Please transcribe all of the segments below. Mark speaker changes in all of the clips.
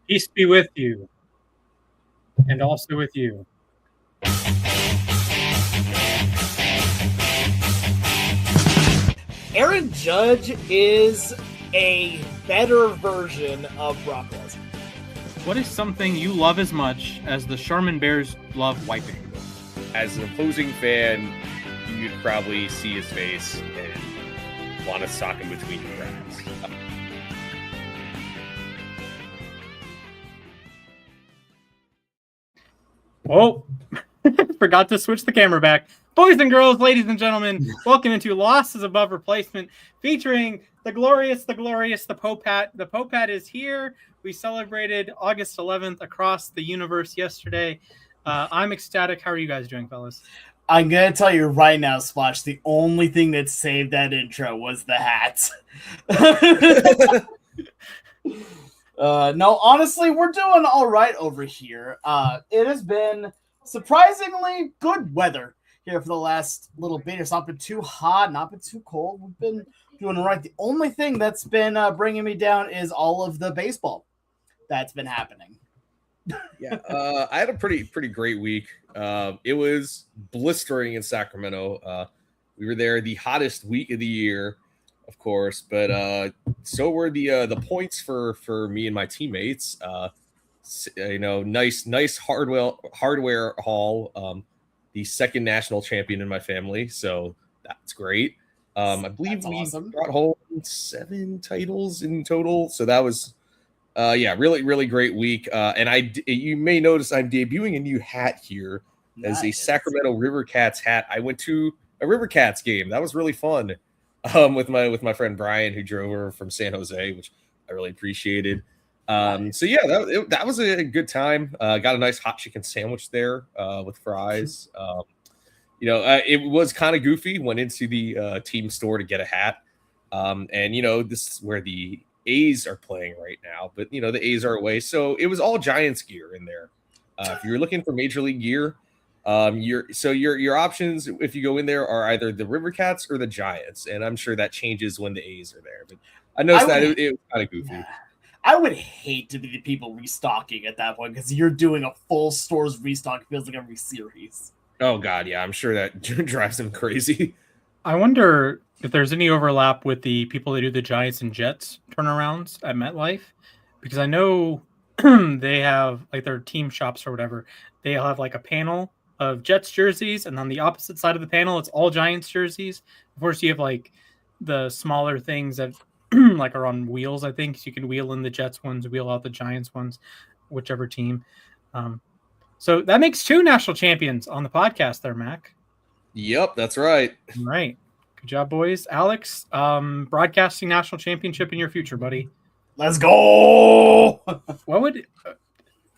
Speaker 1: Peace be with you, and also with you.
Speaker 2: Aaron Judge is a better version of Brock Lesnar.
Speaker 1: What is something you love as much as the Charmin Bears love wiping?
Speaker 3: As an opposing fan, you'd probably see his face and want to sock him between the cracks.
Speaker 1: Oh, forgot to switch the camera back. Boys and girls, ladies and gentlemen, welcome into Lost is Above Replacement, featuring the glorious, the Popat. The Popat is here. We celebrated August 11th across the universe yesterday. I'm ecstatic. How are you guys doing, fellas?
Speaker 2: I'm going to tell you right now, Splash, the only thing that saved that intro was the hat. No, honestly, we're doing all right over here. It has been surprisingly good weather here for the last little bit. It's not been too hot, not been too cold. We've been doing all right. The only thing that's been bringing me down is all of the baseball that's been happening.
Speaker 3: Yeah, I had a pretty great week. It was blistering in Sacramento. We were there the hottest week of the year, of course, but so were the points for me and my teammates. Nice hardware haul. The second national champion in my family, so that's great. I believe we brought home 7 titles in total, so that was really great week. And you may notice I'm debuting a new hat here as a Sacramento River Cats hat. I went to a River Cats game. That was really fun. With my friend Brian, who drove over from San Jose, which I really appreciated. So yeah, that was a good time. Got a nice hot chicken sandwich there with fries. It was kind of goofy. Went into the team store to get a hat, and this is where the A's are playing right now, but the A's are away, so it was all Giants gear in there. If you're looking for Major League gear, your options if you go in there are either the River Cats or the Giants, and I'm sure that changes when the A's are there. But I noticed that it was kind of goofy.
Speaker 2: Yeah. I would hate to be the people restocking at that point because you're doing a full stores restock. It feels like every series.
Speaker 3: Oh God, yeah, I'm sure that drives them crazy.
Speaker 1: I wonder if there's any overlap with the people that do the Giants and Jets turnarounds at MetLife, because I know they have like their team shops or whatever. They'll have like a panel of Jets jerseys, and on the opposite side of the panel, it's all Giants jerseys. Of course, you have like the smaller things that like are on wheels. I think so you can wheel in the Jets ones, wheel out the Giants ones, whichever team. So that makes 2 national champions on the podcast there, Mac.
Speaker 3: Yep, that's right.
Speaker 1: Right. Good job, boys. Alex, broadcasting national championship in your future, buddy.
Speaker 2: Let's go.
Speaker 1: What would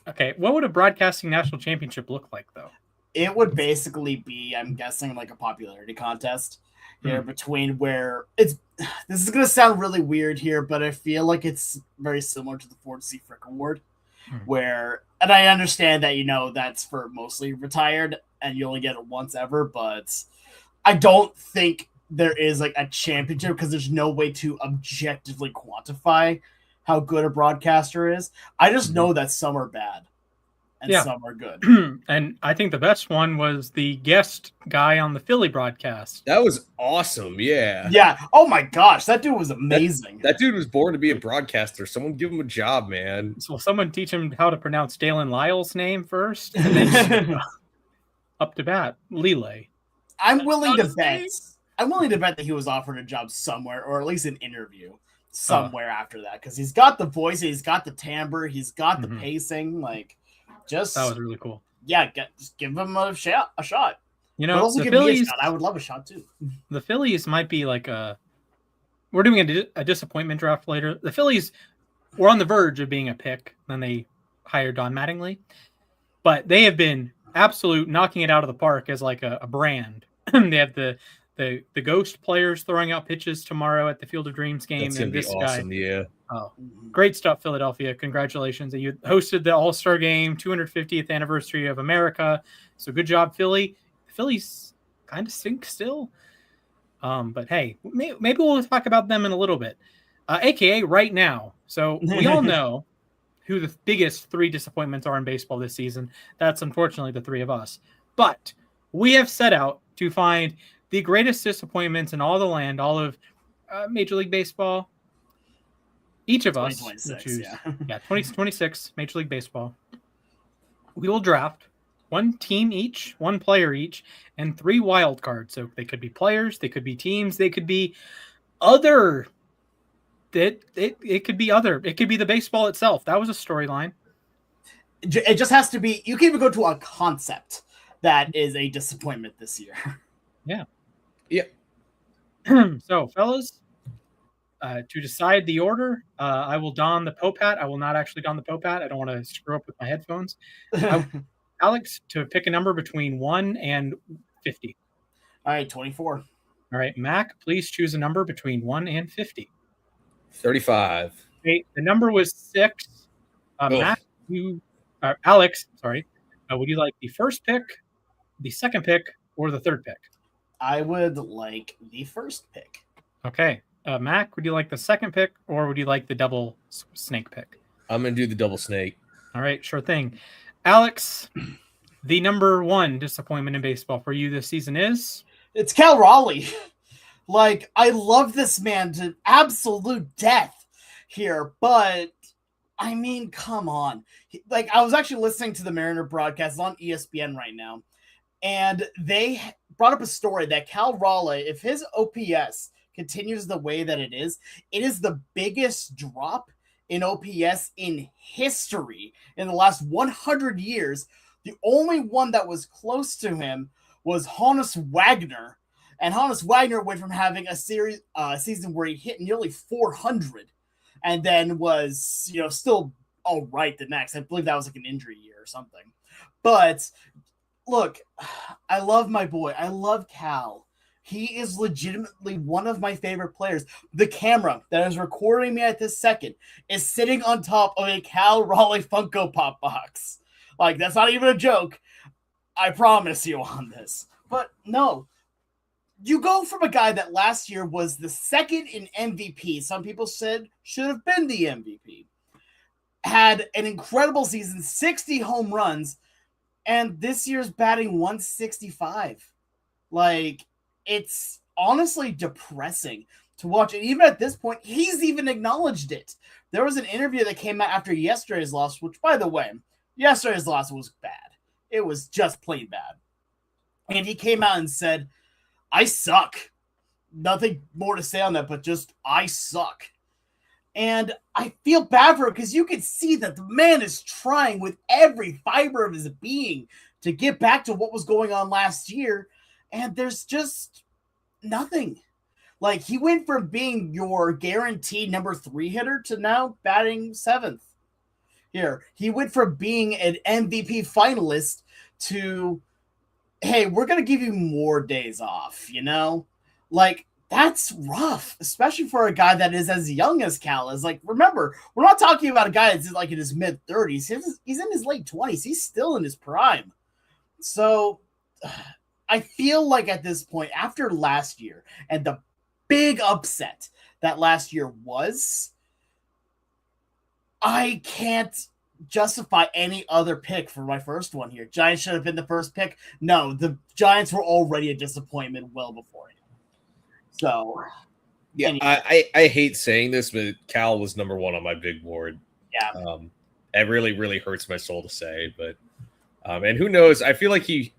Speaker 1: a broadcasting national championship look like, though?
Speaker 2: It would basically be, I'm guessing, like a popularity contest here between where it's. This is going to sound really weird here, but I feel like it's very similar to the Ford C. Frick Award, where, and I understand that, that's for mostly retired and you only get it once ever, but I don't think there is like a championship because there's no way to objectively quantify how good a broadcaster is. I just know that some are bad and some are good.
Speaker 1: And I think the best one was the guest guy on the Philly broadcast.
Speaker 3: That was awesome. Yeah.
Speaker 2: Yeah. Oh my gosh. That dude was amazing.
Speaker 3: That dude was born to be a broadcaster. Someone give him a job, man.
Speaker 1: So someone teach him how to pronounce Dalen Lyle's name first and then up to bat. Lele.
Speaker 2: I'm willing to bet that he was offered a job somewhere, or at least an interview somewhere after that, because he's got the voice, he's got the timbre, he's got the pacing. Like, just
Speaker 1: that was really cool.
Speaker 2: Yeah, just give him a shot.
Speaker 1: The Phillies,
Speaker 2: I would love a shot too.
Speaker 1: The Phillies might be like we're doing a disappointment draft later. The Phillies were on the verge of being a pick, then they hired Don Mattingly, but they have been absolute knocking it out of the park as like a brand. They have the ghost players throwing out pitches tomorrow at the Field of Dreams game.
Speaker 3: That's gonna be awesome. Yeah.
Speaker 1: Oh, great stuff, Philadelphia. Congratulations. You hosted the All-Star game, 250th anniversary of America. So good job, Philly. The Phillies kind of stink still. But hey, maybe we'll talk about them in a little bit. AKA right now. So we all know who the biggest 3 disappointments are in baseball this season. That's unfortunately the 3 of us. But we have set out to find the greatest disappointments in all the land, all of Major League Baseball. Each of us will choose 2026 Major League Baseball. We will draft 1 team each, 1 player each, and 3 wild cards. So they could be players, they could be teams, they could be other. It could be other. It could be the baseball itself. That was a storyline.
Speaker 2: It just has to be. You can even go to a concept that is a disappointment this year.
Speaker 1: Yeah.
Speaker 3: Yeah.
Speaker 1: So, fellas, to decide the order, I will don the Pope hat. I will not actually don the Pope hat. I don't want to screw up with my headphones. Alex, to pick a number between 1 and 50.
Speaker 2: All right, 24.
Speaker 1: All right, Mac, please choose a number between 1 and 50.
Speaker 3: 35.
Speaker 1: Okay, the number was 6. Mac, Alex, sorry. Would you like the first pick, the second pick, or the third pick?
Speaker 2: I would like the first pick.
Speaker 1: Okay. Mac, would you like the second pick, or would you like the double snake pick?
Speaker 3: I'm going to do the double snake.
Speaker 1: All right, sure thing. Alex, the number 1 disappointment in baseball for you this season is?
Speaker 2: It's Cal Raleigh. Like, I love this man to absolute death here, but I mean, come on. Like, I was actually listening to the Mariner broadcast on ESPN right now, and they brought up a story that Cal Raleigh, if his OPS continues the way that it is the biggest drop in OPS in history in the last 100 years. The only one that was close to him was Honus Wagner. And Honus Wagner went from having a season where he hit nearly 400 and then was, still all right the next. I believe that was like an injury year or something. But look, I love my boy. I love Cal. He is legitimately one of my favorite players. The camera that is recording me at this second is sitting on top of a Cal Raleigh Funko Pop box. Like, that's not even a joke. I promise you on this. But no, you go from a guy that last year was the second in MVP. Some people said should have been the MVP. Had an incredible season, 60 home runs, and this year's batting 165. Like, it's honestly depressing to watch. And even at this point, he's even acknowledged it. There was an interview that came out after yesterday's loss, which, by the way, yesterday's loss was bad. It was just plain bad. And he came out and said, I suck. Nothing more to say on that, but just, I suck. And I feel bad for him because you can see that the man is trying with every fiber of his being to get back to what was going on last year. And there's just nothing. Like, he went from being your guaranteed number 3 hitter to now batting 7th. Here, he went from being an MVP finalist to, hey, we're going to give you more days off, Like, that's rough, especially for a guy that is as young as Cal is. Like, remember, we're not talking about a guy that's like in his mid-30s. He's in his late 20s. He's still in his prime. So I feel like at this point, after last year and the big upset that last year was, I can't justify any other pick for my first one here. Giants should have been the first pick. No, the Giants were already a disappointment well before him. So,
Speaker 3: yeah,
Speaker 2: anyway.
Speaker 3: I hate saying this, but Cal was number 1 on my big board.
Speaker 2: Yeah.
Speaker 3: It really, really hurts my soul to say, but and who knows? I feel like it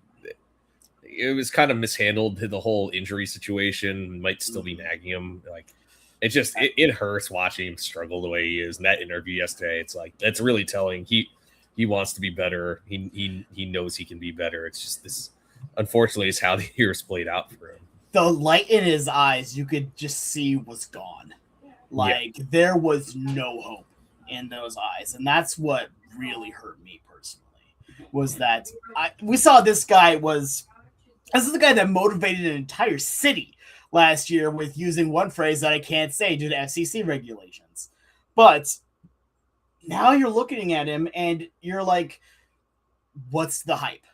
Speaker 3: was kind of mishandled. The whole injury situation might still be nagging him. Like, it hurts watching him struggle the way he is. In that interview yesterday, it's like, that's really telling. He wants to be better. He knows he can be better. It's just this, unfortunately, is how the year's played out for him.
Speaker 2: The light in his eyes, you could just see was gone. Like, there was no hope in those eyes. And that's what really hurt me personally, was that we saw this is the guy that motivated an entire city last year with using one phrase that I can't say due to FCC regulations. But now you're looking at him and you're like, what's the hype?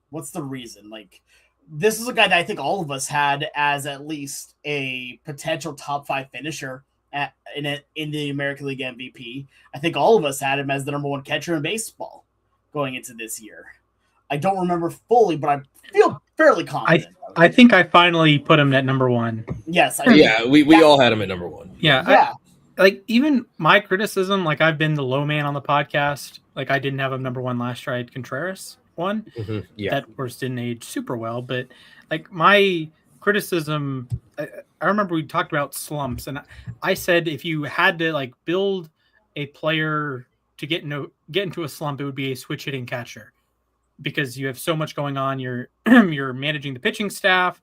Speaker 2: What's the reason? Like, this is a guy that I think all of us had as at least a potential top 5 finisher in the American League MVP. I think all of us had him as the number one catcher in baseball going into this year. I don't remember fully, but I feel fairly confident.
Speaker 1: I think I finally put him at number one.
Speaker 2: Yes.
Speaker 3: We all had him at number one.
Speaker 1: Yeah. Like, even my criticism, like, I've been the low man on the podcast. Like, I didn't have him number one last year. I had Contreras one.
Speaker 3: Mm-hmm. Yeah.
Speaker 1: That, of course, didn't age super well. But, like, my criticism, I remember we talked about slumps. And I said if you had to, like, build a player to get into a slump, it would be a switch hitting catcher. Because you have so much going on. You're managing the pitching staff.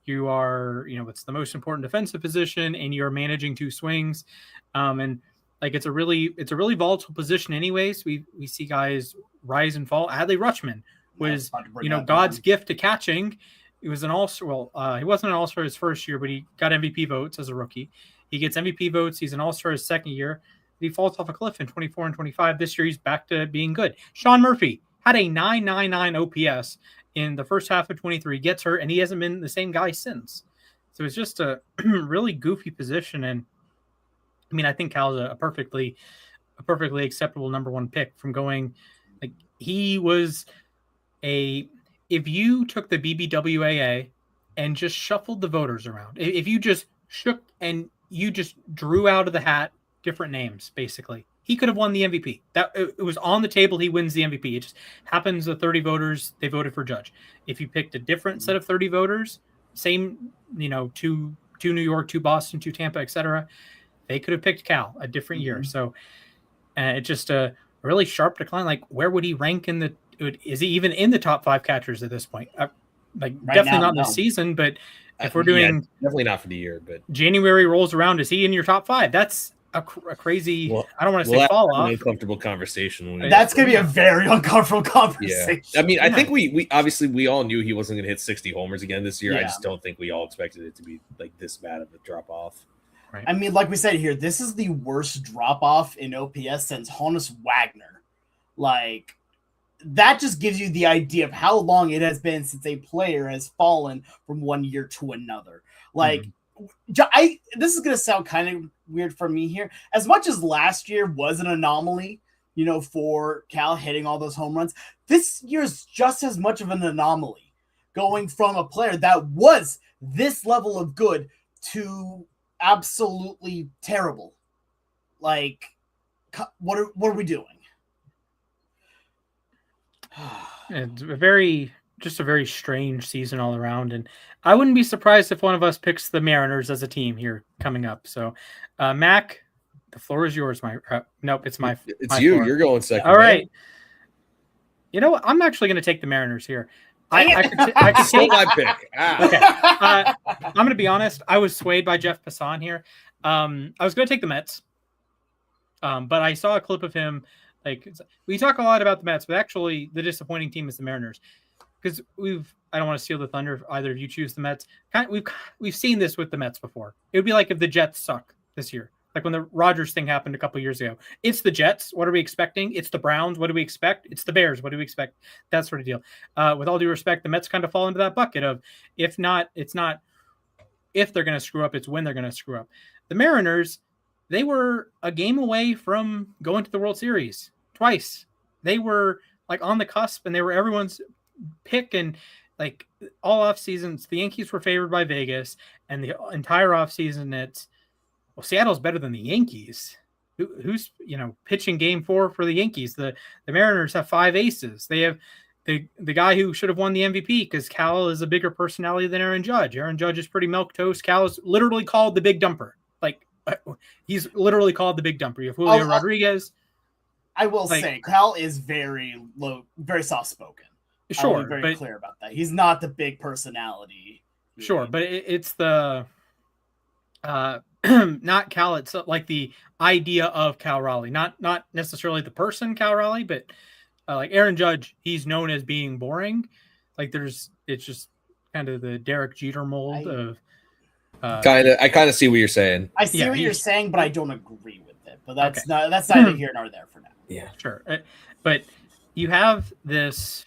Speaker 1: You are, it's the most important defensive position, and you're managing two swings. And like, it's a really volatile position anyways. We see guys rise and fall. Adley Rutschman was, God's gift to catching. He was an all-star. Well, he wasn't an all-star his first year, but he got MVP votes as a rookie. He gets MVP votes. He's an all-star his second year. He falls off a cliff in 24 and 25. This year, he's back to being good. Sean Murphy had a 999 OPS in the first half of 23, gets hurt, and he hasn't been the same guy since. So it's just a really goofy position. And I mean, I think Cal's a perfectly acceptable number one pick from going, like, he was if you took the BBWAA and just shuffled the voters around, if you just shook and you just drew out of the hat different names, basically, he could have won the MVP. That it was on the table. He wins the MVP. It just happens the 30 voters, they voted for Judge. If you picked a different set of 30 voters, same, two New York, two Boston, two Tampa, etc., they could have picked Cal a different year. So it's just a really sharp decline. Like, where would he rank is he even in the top 5 catchers at this point? Definitely not this season, but if we're doing
Speaker 3: definitely not for the year, but
Speaker 1: January rolls around, is he in your top 5? That's a crazy, I don't want to say fall off.
Speaker 3: An uncomfortable conversation.
Speaker 2: That's going to be a very uncomfortable conversation.
Speaker 3: Yeah. I mean, I think we obviously all knew he wasn't going to hit 60 homers again this year. Yeah. I just don't think we all expected it to be like this bad of a drop off.
Speaker 2: Right. I mean, like we said here, this is the worst drop off in OPS since Honus Wagner. Like, that just gives you the idea of how long it has been since a player has fallen from one year to another. Like, this is going to sound kind of weird for me here. As much as last year was an anomaly, for Cal hitting all those home runs, this year's just as much of an anomaly, going from a player that was this level of good to absolutely terrible. Like, what are we doing?
Speaker 1: It's a very strange season all around, and I wouldn't be surprised if one of us picks the Mariners as a team here coming up. So, Mac, the floor is yours. Nope, it's my.
Speaker 3: It's
Speaker 1: my
Speaker 3: you.
Speaker 1: floor.
Speaker 3: You're going second.
Speaker 1: All right. You know what? I'm actually going to take the Mariners here. I could
Speaker 3: take my pick.
Speaker 1: Okay. I'm going to be honest. I was swayed by Jeff Passan here. I was going to take the Mets, but I saw a clip of him. Like, we talk a lot about the Mets, but actually the disappointing team is the Mariners, because I don't want to steal the thunder if either of you choose the Mets. We've seen this with the Mets before. It would be like if the Jets suck this year, like when the Rodgers thing happened a couple years ago. It's the Jets. What are we expecting? It's the Browns. What do we expect? It's the Bears. What do we expect? That sort of deal. With all due respect, the Mets kind of fall into that bucket of, if not, it's not if they're going to screw up, it's when they're going to screw up. The Mariners, they were a game away from going to the World Series twice. They were like on the cusp, and they were everyone's pick. And like all off seasons, the Yankees were favored by Vegas, and the entire off season, Seattle's better than the Yankees. Who's pitching game 4 for the Yankees? The Mariners have 5 aces. They have the guy who should have won the MVP, because Cal is a bigger personality than Aaron Judge. Aaron Judge is pretty milquetoast. Cal is literally called the Big Dumper. Like, he's literally called the Big Dumper. You have Julio Rodriguez.
Speaker 2: I will say, Cal is very low, very soft spoken.
Speaker 1: Sure,
Speaker 2: I'll be very clear about that. He's not the big personality.
Speaker 1: Sure, but it's the not Cal. It's like the idea of Cal Raleigh, not necessarily the person Cal Raleigh, but like Aaron Judge, he's known as being boring. Like, it's just kind of the Derek Jeter mold of.
Speaker 3: I kind of see what you're saying.
Speaker 2: I see what you're saying, but I don't agree with it. But that's neither here nor there for now.
Speaker 3: Yeah,
Speaker 1: sure. But you have this,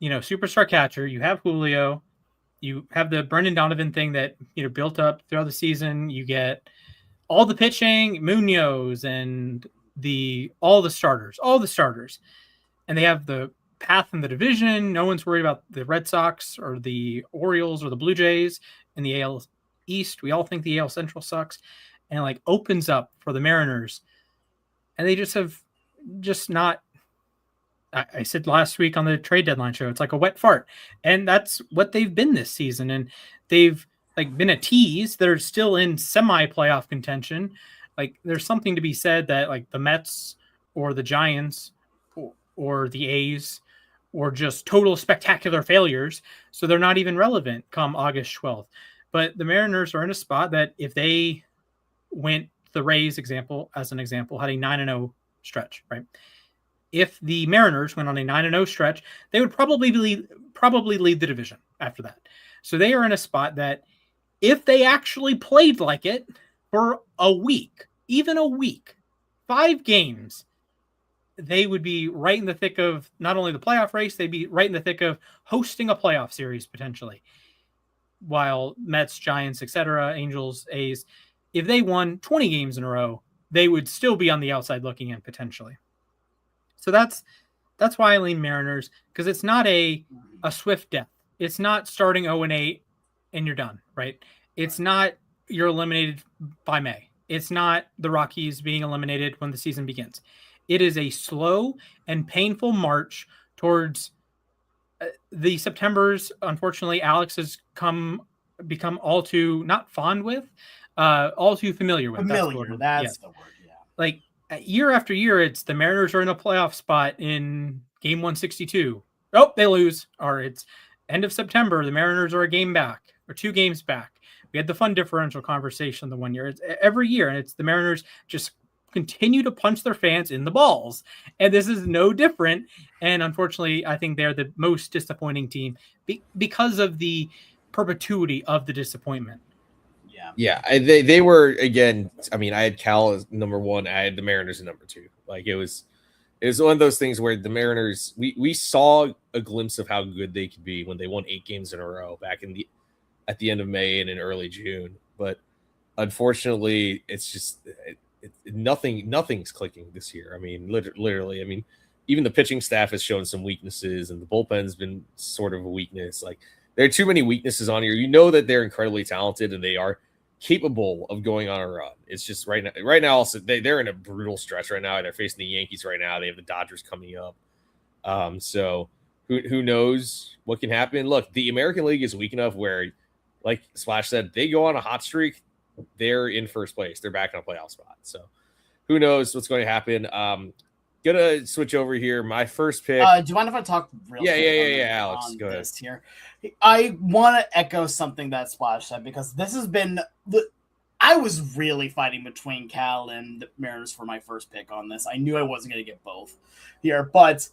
Speaker 1: superstar catcher. You have Julio. You have the Brendan Donovan thing that built up throughout the season. You get all the pitching, Munoz and all the starters, and they have the path in the division. No one's worried about the Red Sox or the Orioles or the Blue Jays in the AL East. We all think the AL Central sucks, and like opens up for the Mariners, and they just have not. I said last week on the trade deadline show, it's like a wet fart, and that's what they've been this season. And they've like been a tease. They're still in semi-playoff contention. Like there's something to be said that like the Mets or the Giants or the A's or just total spectacular failures, so they're not even relevant come August 12th. But the Mariners are in a spot that if they went the Rays had a 9-0 stretch, right? If the Mariners went on a 9-0 stretch, they would probably lead the division after that. So they are in a spot that if they actually played like it for a week, even a week, 5 games, they would be right in the thick of not only the playoff race, they'd be right in the thick of hosting a playoff series potentially. While Mets, Giants, etc., Angels, A's, if they won 20 games in a row, they would still be on the outside looking in potentially. So that's why I lean Mariners, because it's not a swift death. It's not starting 0-8 and you're done, right? It's not you're eliminated by May. It's not the Rockies being eliminated when the season begins. It is a slow and painful march towards the Septembers. Unfortunately, Alex has become all too not fond with, all too familiar with.
Speaker 2: That's the word. Yeah.
Speaker 1: Like year after year, it's the Mariners are in a playoff spot in game 162. Oh, they lose. Or it's end of September. The Mariners are a game back or 2 games back. We had the fun differential conversation the one year. It's every year, and it's the Mariners just continue to punch their fans in the balls. And this is no different. And unfortunately, I think they're the most disappointing team because of the perpetuity of the disappointment.
Speaker 3: Yeah. They were, again, I mean, I had Cal as number 1. I had the Mariners as number 2. Like it was one of those things where the Mariners, we saw a glimpse of how good they could be when they won 8 games in a row back at the end of May and in early June. But unfortunately, it's just nothing's clicking this year. I mean, literally, I mean, even the pitching staff has shown some weaknesses, and the bullpen's been sort of a weakness. Like there are too many weaknesses on here. You know that they're incredibly talented and they are capable of going on a run. It's just right now also they're in a brutal stretch right now. They're facing the Yankees right now. They have the Dodgers coming up. So who knows what can happen? Look, the American League is weak enough where, like Splash said, they go on a hot streak, they're in first place. They're back in a playoff spot. So who knows what's going to happen? Gonna switch over here. My first pick.
Speaker 2: Do you mind if I talk real quick?
Speaker 3: Yeah, Alex, go ahead.
Speaker 2: Here. I want to echo something that Splash said, because this has been I was really fighting between Cal and the Mariners for my first pick on this. I knew I wasn't going to get both here, but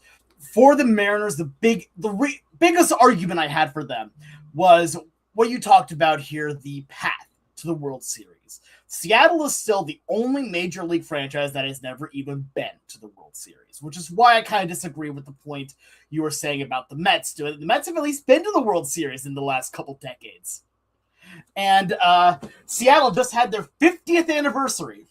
Speaker 2: for the Mariners, the biggest argument I had for them was what you talked about here, the path to the World Series. Seattle is still the only major league franchise that has never even been to the World Series, which is why I kind of disagree with the point you were saying about the Mets doing it. The Mets have at least been to the World Series in the last couple decades. And Seattle just had their 50th anniversary.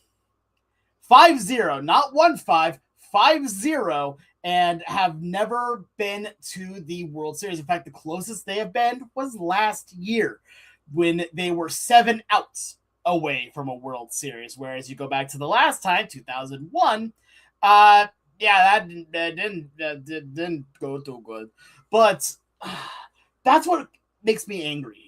Speaker 2: 5-0, not 1-5, 5-0, and have never been to the World Series. In fact, the closest they have been was last year when they were 7 outs away from a World Series. Whereas you go back to the last time, 2001, that didn't go too good. But that's what makes me angry here.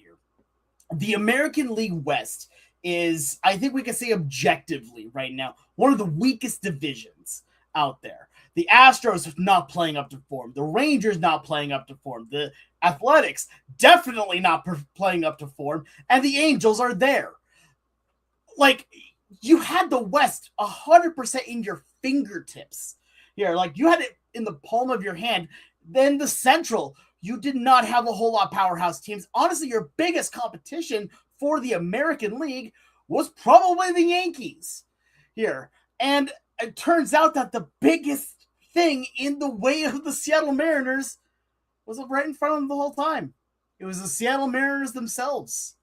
Speaker 2: The American League West is, I think we can say objectively right now, one of the weakest divisions out there. The Astros not playing up to form. The Rangers not playing up to form. The Athletics definitely not playing up to form. And the Angels are there. Like, you had the West 100% in your fingertips here. Like, you had it in the palm of your hand. Then the Central, you did not have a whole lot of powerhouse teams. Honestly, your biggest competition for the American League was probably the Yankees here. And it turns out that the biggest thing in the way of the Seattle Mariners was right in front of them the whole time. It was the Seattle Mariners themselves.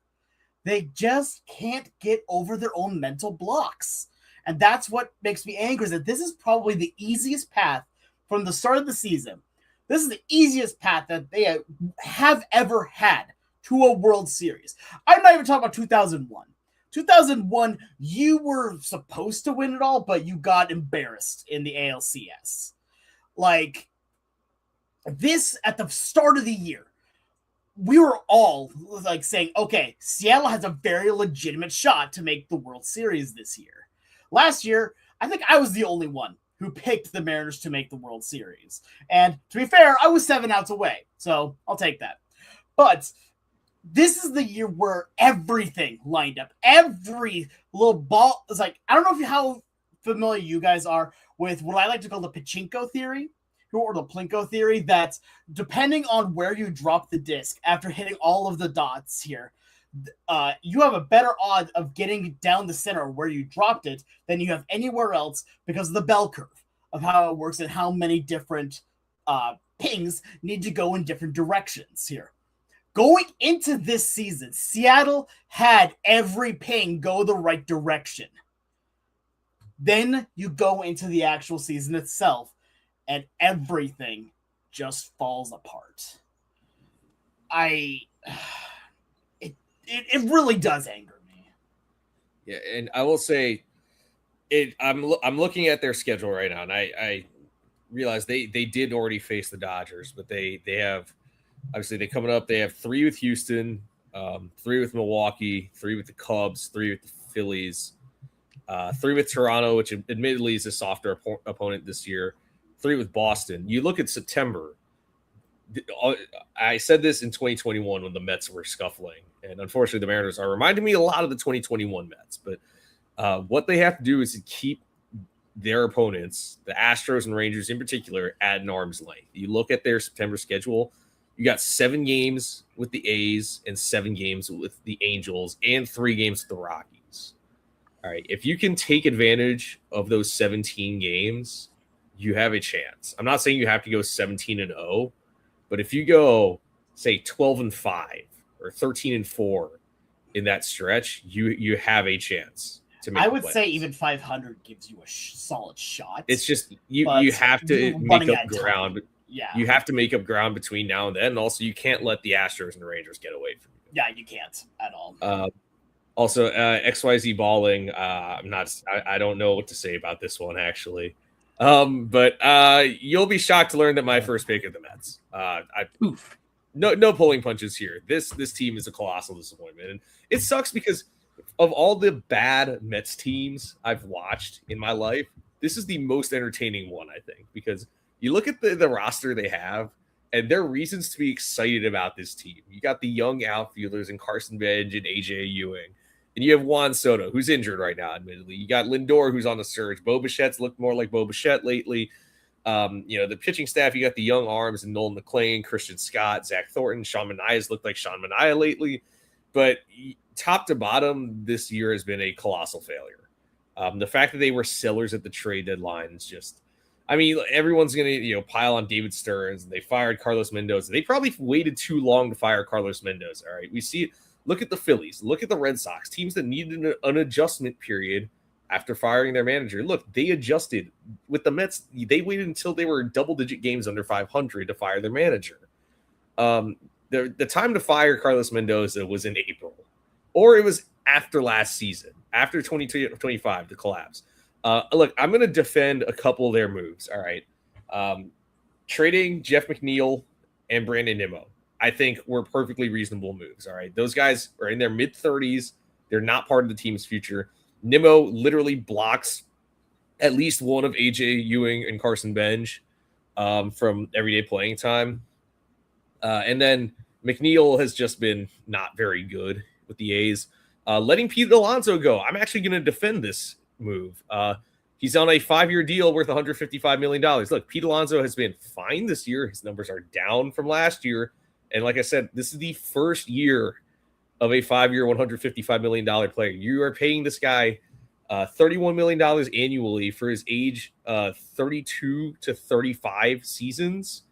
Speaker 2: They just can't get over their own mental blocks. And that's what makes me angry, is that this is probably the easiest path from the start of the season. This is the easiest path that they have ever had to a World Series. I'm not even talking about 2001. 2001, you were supposed to win it all, but you got embarrassed in the ALCS. Like, this at the start of the year, we were all like saying, okay, Seattle has a very legitimate shot to make the World Series this year. Last year, I think I was the only one who picked the Mariners to make the World Series. And to be fair, I was 7 outs away, so I'll take that. But this is the year where everything lined up. Every little ball is like, I don't know how familiar you guys are with what I like to call the pachinko theory, or the plinko theory, that depending on where you drop the disc after hitting all of the dots here, you have a better odd of getting down the center where you dropped it than you have anywhere else, because of the bell curve of how it works and how many different pings need to go in different directions here. Going into this season, Seattle had every ping go the right direction. Then you go into the actual season itself, and everything just falls apart. It really does anger me.
Speaker 3: Yeah, and I will say, I'm looking at their schedule right now, and I realize they did already face the Dodgers, but they have, obviously, they coming up. They have 3 with Houston, 3 with Milwaukee, 3 with the Cubs, 3 with the Phillies, 3 with Toronto, which admittedly is a softer opponent this year, 3 with Boston. You look at September. I said this in 2021 when the Mets were scuffling, and unfortunately the Mariners are reminding me a lot of the 2021 Mets. But what they have to do is to keep their opponents, the Astros and Rangers in particular, at an arm's length. You look at their September schedule, you got 7 games with the A's and 7 games with the Angels and 3 games with the Rockies. All right, if you can take advantage of those 17 games, you have a chance. I'm not saying you have to go 17-0, but if you go, say, 12-5 or 13-4 in that stretch, you have a chance to make.
Speaker 2: I would say even 500 gives you a solid shot.
Speaker 3: It's just you have to make up ground.
Speaker 2: Yeah,
Speaker 3: you have to make up ground between now and then. And also, you can't let the Astros and the Rangers get away from you.
Speaker 2: Yeah, you can't at all.
Speaker 3: Also, XYZ balling. I don't know what to say about this one actually. But you'll be shocked to learn that my first pick of the Mets. No pulling punches here. This team is a colossal disappointment, and it sucks because of all the bad Mets teams I've watched in my life, this is the most entertaining one, I think, because you look at the roster they have, and there are reasons to be excited about this team. You got the young outfielders in Carson Bench and AJ Ewing. And you have Juan Soto, who's injured right now, admittedly. You got Lindor, who's on the surge. Bo Bichette's looked more like Bo Bichette lately. The pitching staff, you got the young arms and Nolan McClain, Christian Scott, Zach Thornton. Sean Manaea's looked like Sean Manaea lately. But top to bottom, this year has been a colossal failure. The fact that they were sellers at the trade deadline is just, everyone's going to pile on David Stearns, and they fired Carlos Mendoza. They probably waited too long to fire Carlos Mendoza. All right, we see it. Look at the Phillies. Look at the Red Sox, teams that needed an adjustment period after firing their manager. Look, they adjusted. With the Mets, they waited until they were double-digit games under 500 to fire their manager. The time to fire Carlos Mendoza was in April, or it was after last season, after 2025, the collapse. Look, I'm going to defend a couple of their moves. All right. Trading Jeff McNeil and Brandon Nimmo, I think, were perfectly reasonable moves. All right. Those guys are in their mid-30s. They're not part of the team's future. Nimmo literally blocks at least one of AJ Ewing and Carson Bench from everyday playing time. And then McNeil has just been not very good with the A's. Letting Pete Alonso go, I'm actually going to defend this move. He's on a 5-year deal worth $155 million. Look, Pete Alonso has been fine this year. His numbers are down from last year. And like I said, this is the first year of a 5-year, $155 million player. You are paying this guy $31 million annually for his age 32 to 35 seasons.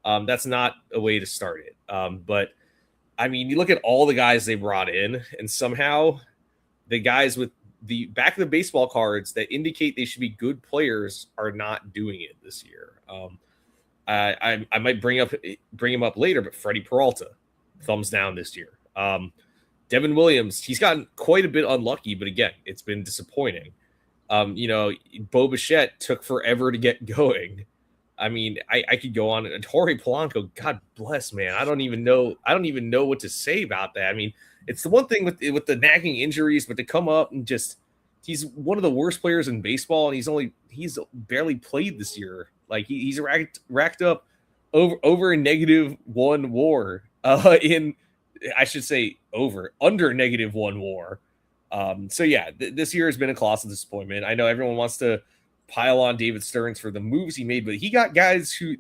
Speaker 3: That's not a way to start it. But I mean, you look at all the guys they brought in, and somehow the guys with the back of the baseball cards that indicate they should be good players are not doing it this year. I might bring him up later, but Freddie Peralta, thumbs down this year. Devin Williams, he's gotten quite a bit unlucky, but again, it's been disappointing. Bo Bichette took forever to get going. I mean, I could go on. And Jorge Polanco, God bless, man. I don't even know what to say about that. I mean, it's the one thing with the nagging injuries, but to come up and just, he's one of the worst players in baseball, and he's barely played this year. Like he's racked up over a -1 WAR under -1 WAR. So yeah, this year has been a colossal disappointment. I know everyone wants to pile on David Stearns for the moves he made, but he got guys whose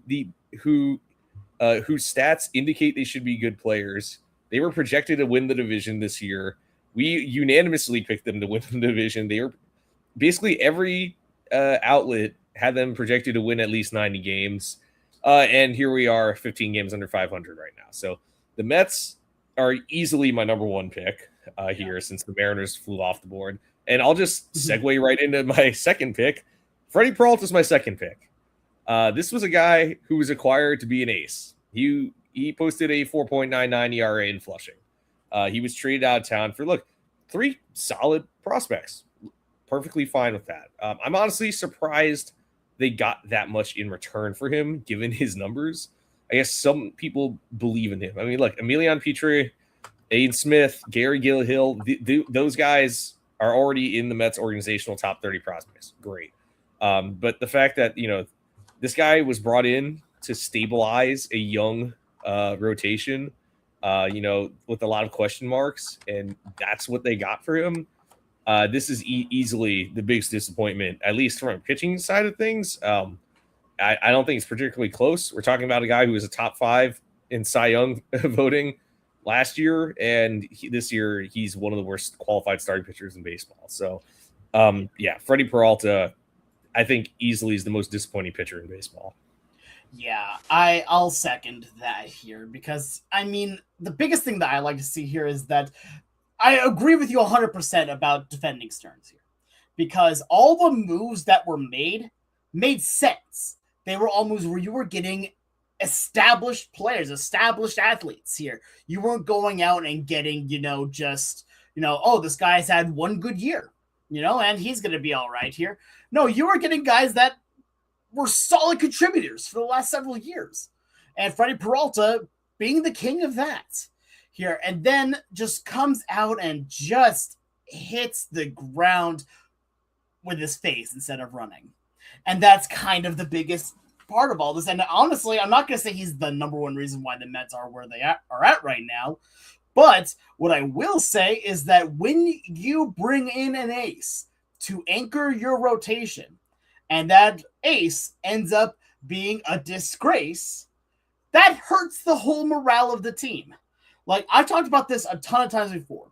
Speaker 3: stats indicate they should be good players. They were projected to win the division this year. We unanimously picked them to win the division. They were basically every outlet had them projected to win at least 90 games. And here we are, 15 games under 500 right now. So the Mets are easily my number one pick here since the Mariners flew off the board. And I'll just segue right into my second pick. Freddie Peralta is my second pick. This was a guy who was acquired to be an ace. He posted a 4.99 ERA in Flushing. He was traded out of town for, 3 solid prospects. Perfectly fine with that. I'm honestly surprised they got that much in return for him, given his numbers. I guess some people believe in him. I mean, look, Emilion Petrie, Aiden Smith, Gary Gilhill, those guys are already in the Mets organizational top 30 prospects. Great. But the fact that, this guy was brought in to stabilize a young rotation, with a lot of question marks, and that's what they got for him. This is easily the biggest disappointment, at least from a pitching side of things. I don't think it's particularly close. We're talking about a guy who was a top 5 in Cy Young voting last year, and this year he's one of the worst qualified starting pitchers in baseball. So, Freddie Peralta, I think easily is the most disappointing pitcher in baseball.
Speaker 2: Yeah, I'll second that here because, I mean, the biggest thing that I like to see here is that I agree with you 100% about defending Stearns here because all the moves that were made sense. They were all moves where you were getting established players, established athletes here. You weren't going out and getting, this guy's had one good year, and he's going to be all right here. No, you were getting guys that were solid contributors for the last several years. And Freddie Peralta being the king of that here, and then just comes out and just hits the ground with his face instead of running. And that's kind of the biggest part of all this. And honestly, I'm not going to say he's the number one reason why the Mets are where they are at right now. But what I will say is that when you bring in an ace to anchor your rotation, and that ace ends up being a disgrace, that hurts the whole morale of the team. Like, I've talked about this a ton of times before.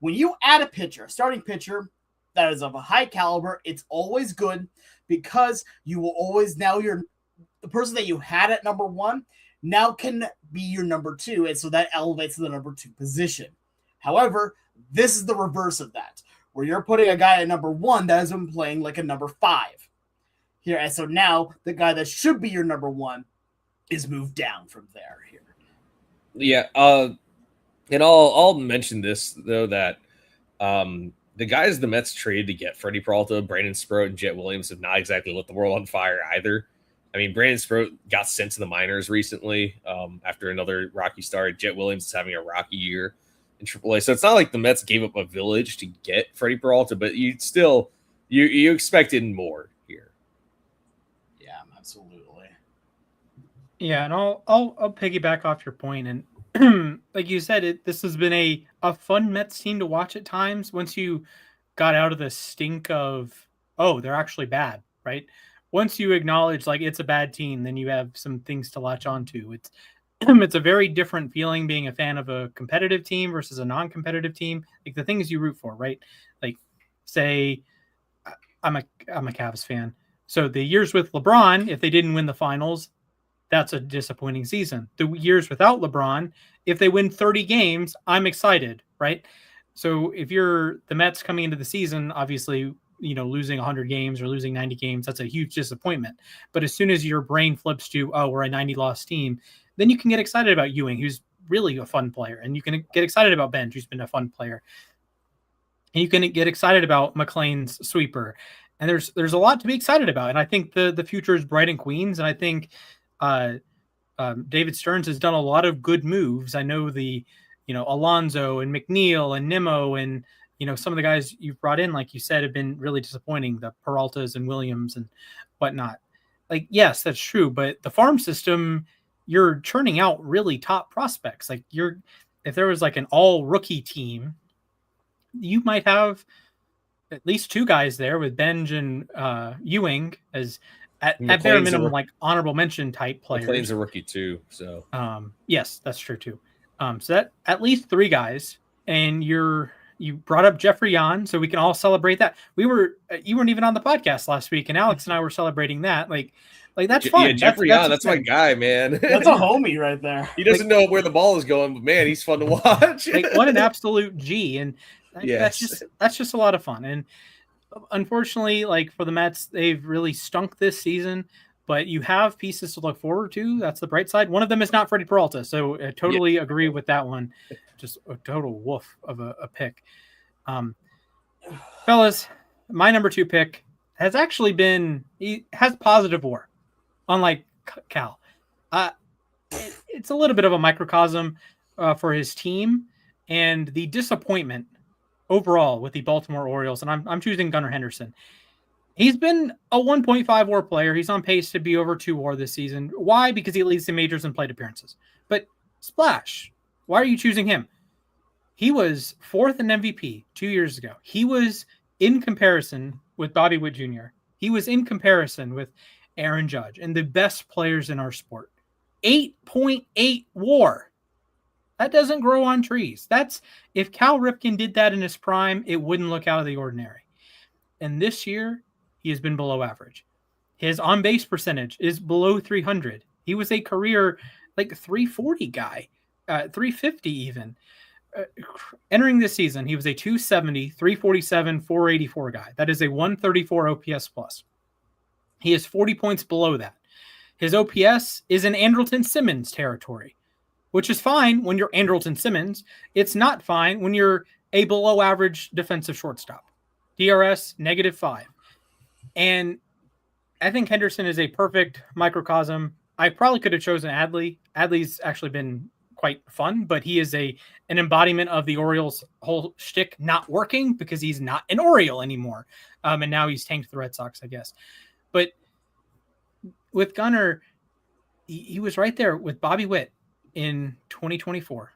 Speaker 2: When you add a pitcher, a starting pitcher that is of a high caliber, it's always good because you will always, now the person that you had at number 1 now can be your number 2, and so that elevates to the number 2 position. However, this is the reverse of that, where you're putting a guy at number 1 that has been playing like a number 5 here, and so now the guy that should be your number 1 is moved down from there here.
Speaker 3: Yeah, and I'll mention this though that the guys the Mets traded to get Freddie Peralta, Brandon Sproat, and Jet Williams have not exactly lit the world on fire either. I mean, Brandon Sproat got sent to the minors recently after another rocky start. Jet Williams is having a rocky year in AAA. So it's not like the Mets gave up a village to get Freddie Peralta, but you expected more here.
Speaker 2: Yeah, absolutely.
Speaker 1: Yeah, and I'll piggyback off your point. And like you said, this has been a fun Mets team to watch at times once you got out of the stink of, oh, they're actually bad, right? Once you acknowledge like it's a bad team, then you have some things to latch onto. It's a very different feeling being a fan of a competitive team versus a non-competitive team. Like the things you root for, right? Like say I'm a Cavs fan. So the years with LeBron, if they didn't win the finals, that's a disappointing season. The years without LeBron, if they win 30 games, I'm excited, right? So if you're the Mets coming into the season, obviously, losing 100 games or losing 90 games, that's a huge disappointment. But as soon as your brain flips to, oh, we're a 90 loss team, then you can get excited about Ewing, who's really a fun player. And you can get excited about Benj, who's been a fun player. And you can get excited about McLean's sweeper. And there's a lot to be excited about. And I think the future is bright in Queens. And I think David Stearns has done a lot of good moves. I know Alonso and McNeil and Nimmo and, some of the guys you've brought in, like you said, have been really disappointing. The Peraltas and Williams and whatnot. Like, yes, that's true. But the farm system, you're churning out really top prospects. Like if there was like an all rookie team, you might have at least 2 guys there with Benj and Ewing as at bare minimum, like honorable mention type players.
Speaker 3: McLean's a rookie too, so
Speaker 1: yes, that's true too. So that at least 3 guys, and you brought up Jeffrey Yan, so we can all celebrate that. You weren't even on the podcast last week, and Alex and I were celebrating that. Like that's fun.
Speaker 3: Yeah, Jeffrey Yan, that's my guy, man.
Speaker 2: That's a homie right there.
Speaker 3: He doesn't know where the ball is going, but man, he's fun to watch.
Speaker 1: Like, what an absolute G, and
Speaker 3: yes.
Speaker 1: that's just a lot of fun. And unfortunately, like for the Mets, they've really stunk this season, but you have pieces to look forward to. That's the bright side. One of them is not Freddie Peralta, so I totally agree with that one. Just a total woof of a pick. Fellas, my number 2 pick has actually he has positive WAR, unlike Cal. It's a little bit of a microcosm for his team and the disappointment overall with the Baltimore Orioles, and I'm choosing Gunnar Henderson. He's been a 1.5 WAR player. He's on pace to be over 2 WAR this season. Why? Because he leads the majors in plate appearances. But splash, why are you choosing him? He was 4th in MVP 2 years ago. He was in comparison with Bobby Witt Jr. He was in comparison with Aaron Judge and the best players in our sport. 8.8 WAR. That doesn't grow on trees. That's if Cal Ripken did that in his prime, it wouldn't look out of the ordinary. And this year, he has been below average. His on-base percentage is below 300. He was a career like 340 guy, 350 even. Entering this season, he was a 270, 347, 484 guy. That is a 134 OPS plus. He is 40 points below that. His OPS is in Andrelton Simmons territory, which is fine when you're Andrelton Simmons. It's not fine when you're a below average defensive shortstop. DRS -5. And I think Henderson is a perfect microcosm. I probably could have chosen Adley. Adley's actually been quite fun, but he is an embodiment of the Orioles' whole shtick not working because he's not an Oriole anymore. And now he's tanked the Red Sox, I guess. But with Gunnar, he was right there with Bobby Witt in 2024.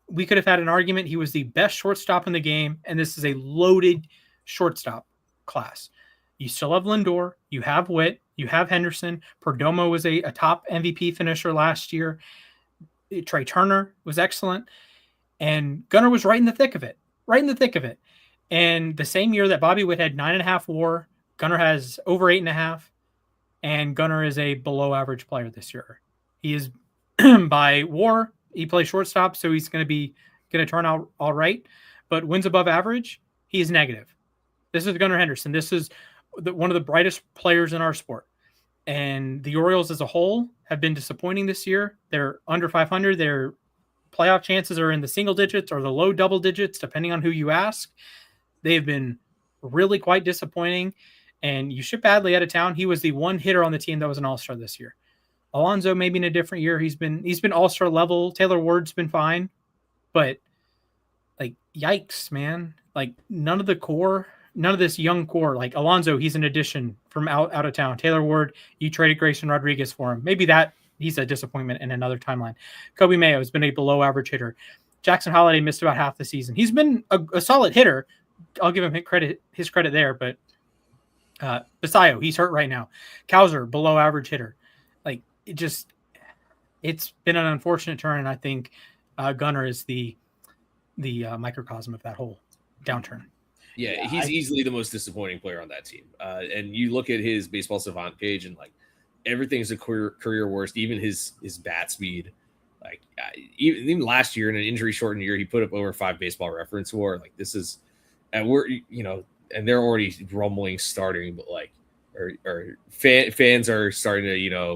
Speaker 1: We could have had an argument. He was the best shortstop in the game, and this is a loaded shortstop class. You still have Lindor, you have Witt, you have Henderson. Perdomo was a top MVP finisher last year. Trey Turner was excellent, and Gunnar was right in the thick of it. And the same year that Bobby Witt had 9.5 WAR, Gunnar has over 8.5, and Gunnar is a below average player this year. He is by WAR. He plays shortstop, so he's going to turn out all right. But wins above average, he is negative. This is Gunnar Henderson. This is one of the brightest players in our sport. And the Orioles as a whole have been disappointing this year. They're under 500. Their playoff chances are in the single digits or the low double digits, depending on who you ask. They have been really quite disappointing. And you ship Adley out of town. He was the one hitter on the team that was an all-star this year. Alonso maybe in a different year. He's been all-star level. Taylor Ward's been fine. But, like, yikes, man. Like, none of this young core. Like, Alonso, he's an addition from out of town. Taylor Ward, you traded Grayson Rodriguez for him. Maybe he's a disappointment in another timeline. Kobe Mayo has been a below-average hitter. Jackson Holliday missed about half the season. He's been a solid hitter. I'll give him his credit there, but Basayo, he's hurt right now. Cowser, below-average hitter. Like, it's been an unfortunate turn, and I think Gunnar is the microcosm of that whole downturn.
Speaker 3: Yeah, he's easily the most disappointing player on that team. And you look at his Baseball Savant page, and like everything's a career worst. Even his bat speed, like even last year in an injury shortened year, he put up over 5 Baseball Reference WAR. Like this is, and we're and they're already rumbling starting, but like, or fans are starting to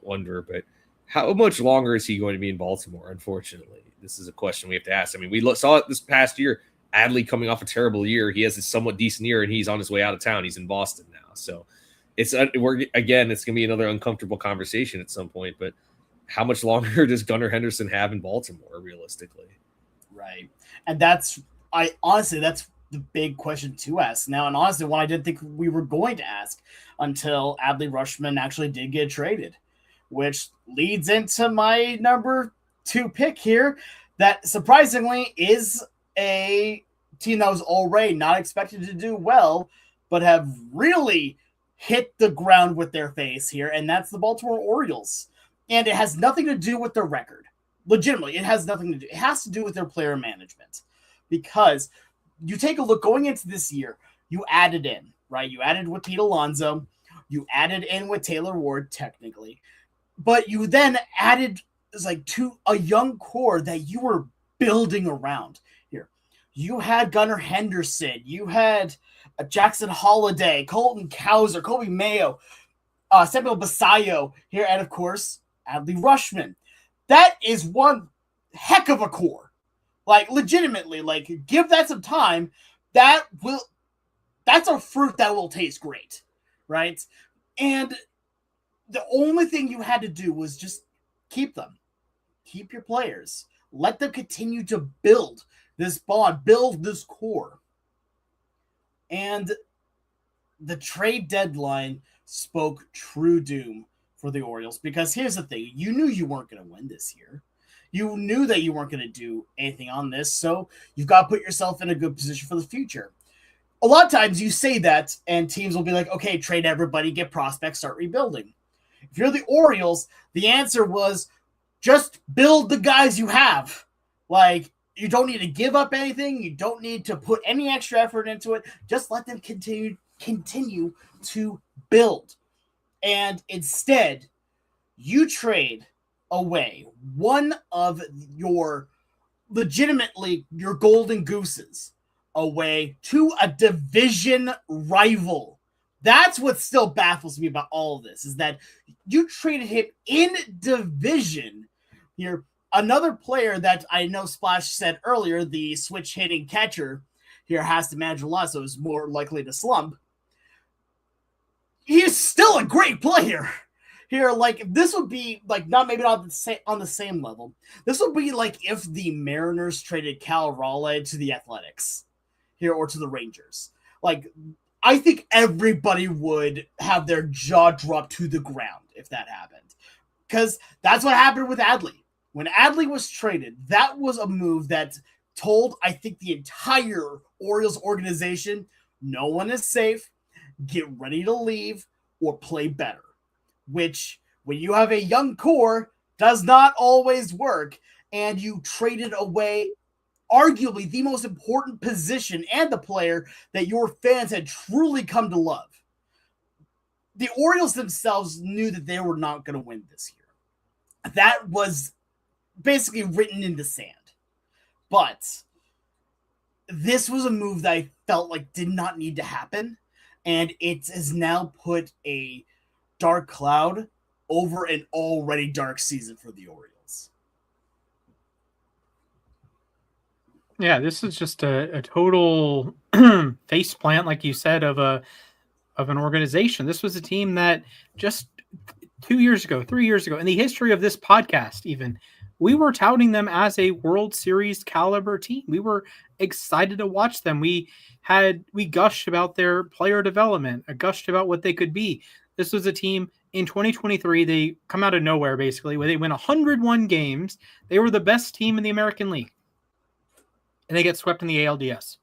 Speaker 3: wonder. But how much longer is he going to be in Baltimore? Unfortunately, this is a question we have to ask. I mean, we saw it this past year. Adley coming off a terrible year, he has a somewhat decent year, and he's on his way out of town. He's in Boston now, so it's going to be another uncomfortable conversation at some point. But how much longer does Gunnar Henderson have in Baltimore, realistically?
Speaker 2: Right, and that's the big question to ask now. And honestly, one I didn't think we were going to ask until Adley Rutschman actually did get traded, which leads into my number 2 pick here. That surprisingly is a team that was already not expected to do well, but have really hit the ground with their face here, and that's the Baltimore Orioles. And it has nothing to do with their record. Legitimately, it has nothing to do. It has to do with their player management. Because you take a look, going into this year, you added in, right? You added with Pete Alonso. You added in with Taylor Ward, technically. But you then added to a young core that you were building around. You had Gunnar Henderson. You had Jackson Holiday, Colton Cowser, Kobe Mayo, Samuel Basayo here, and of course, Adley Rutschman. That is one heck of a core. Like, legitimately, like, give that some time. That's a fruit that will taste great, right? And the only thing you had to do was just keep them. Keep your players. Let them continue to build this bond, build this core. And the trade deadline spoke true doom for the Orioles, because here's the thing. You knew you weren't going to win this year. You knew that you weren't going to do anything on this, so you've got to put yourself in a good position for the future. A lot of times you say that, and teams will be like, okay, trade everybody, get prospects, start rebuilding. If you're the Orioles, the answer was just build the guys you have. Like, you don't need to give up anything. You don't need to put any extra effort into it. Just let them continue to build. And instead, you trade away one of your golden gooses away to a division rival. That's what still baffles me about all of this, is that you traded him in division here. Another player that I know Splash said earlier, the switch hitting catcher here, has to manage a lot, so is more likely to slump. He is still a great player here. Like, this would be like not on the same level. This would be like if the Mariners traded Cal Raleigh to the Athletics here, or to the Rangers. Like, I think everybody would have their jaw drop to the ground if that happened, because that's what happened with Adley. When Adley was traded, that was a move that told, I think, the entire Orioles organization, no one is safe, get ready to leave or play better. Which, when you have a young core, does not always work, and you traded away arguably the most important position and the player that your fans had truly come to love. The Orioles themselves knew that they were not going to win this year. That was basically written in the sand. But this was a move that I felt like did not need to happen, and it has now put a dark cloud over an already dark season for the Orioles.
Speaker 1: Yeah, this is just a total face plant, like you said, of an organization. This was a team that just 2 years ago, 3 years ago, in the history of this podcast, even, we were touting them as a World Series caliber team. We were excited to watch them. We gushed about their player development, gushed about what they could be. This was a team in 2023. They come out of nowhere, basically, where they win 101 games. They were the best team in the American League, and they get swept in the ALDS.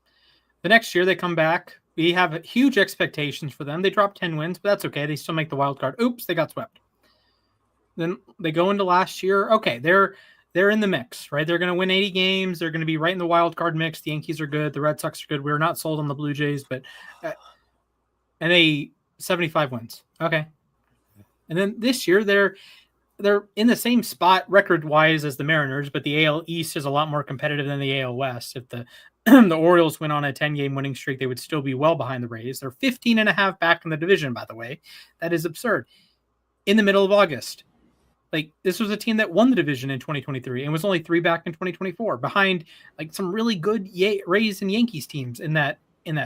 Speaker 1: The next year, they come back. We have huge expectations for them. They dropped 10 wins, but that's okay. They still make the wild card. Oops, they got swept. Then they go into last year. Okay, they're in the mix, right? They're going to win 80 games. They're going to be right in the wild card mix. The Yankees are good. The Red Sox are good. We're not sold on the Blue Jays, but and they 75 wins. Okay. And then this year they're in the same spot record-wise as the Mariners, but the AL East is a lot more competitive than the AL West. If the the Orioles went on a 10-game winning streak, they would still be well behind the Rays. They're 15 and a half back in the division, by the way. That is absurd. In the middle of August. Like, this was a team that won the division in 2023 and was only 3 back in 2024, behind like some really good Rays and Yankees teams in that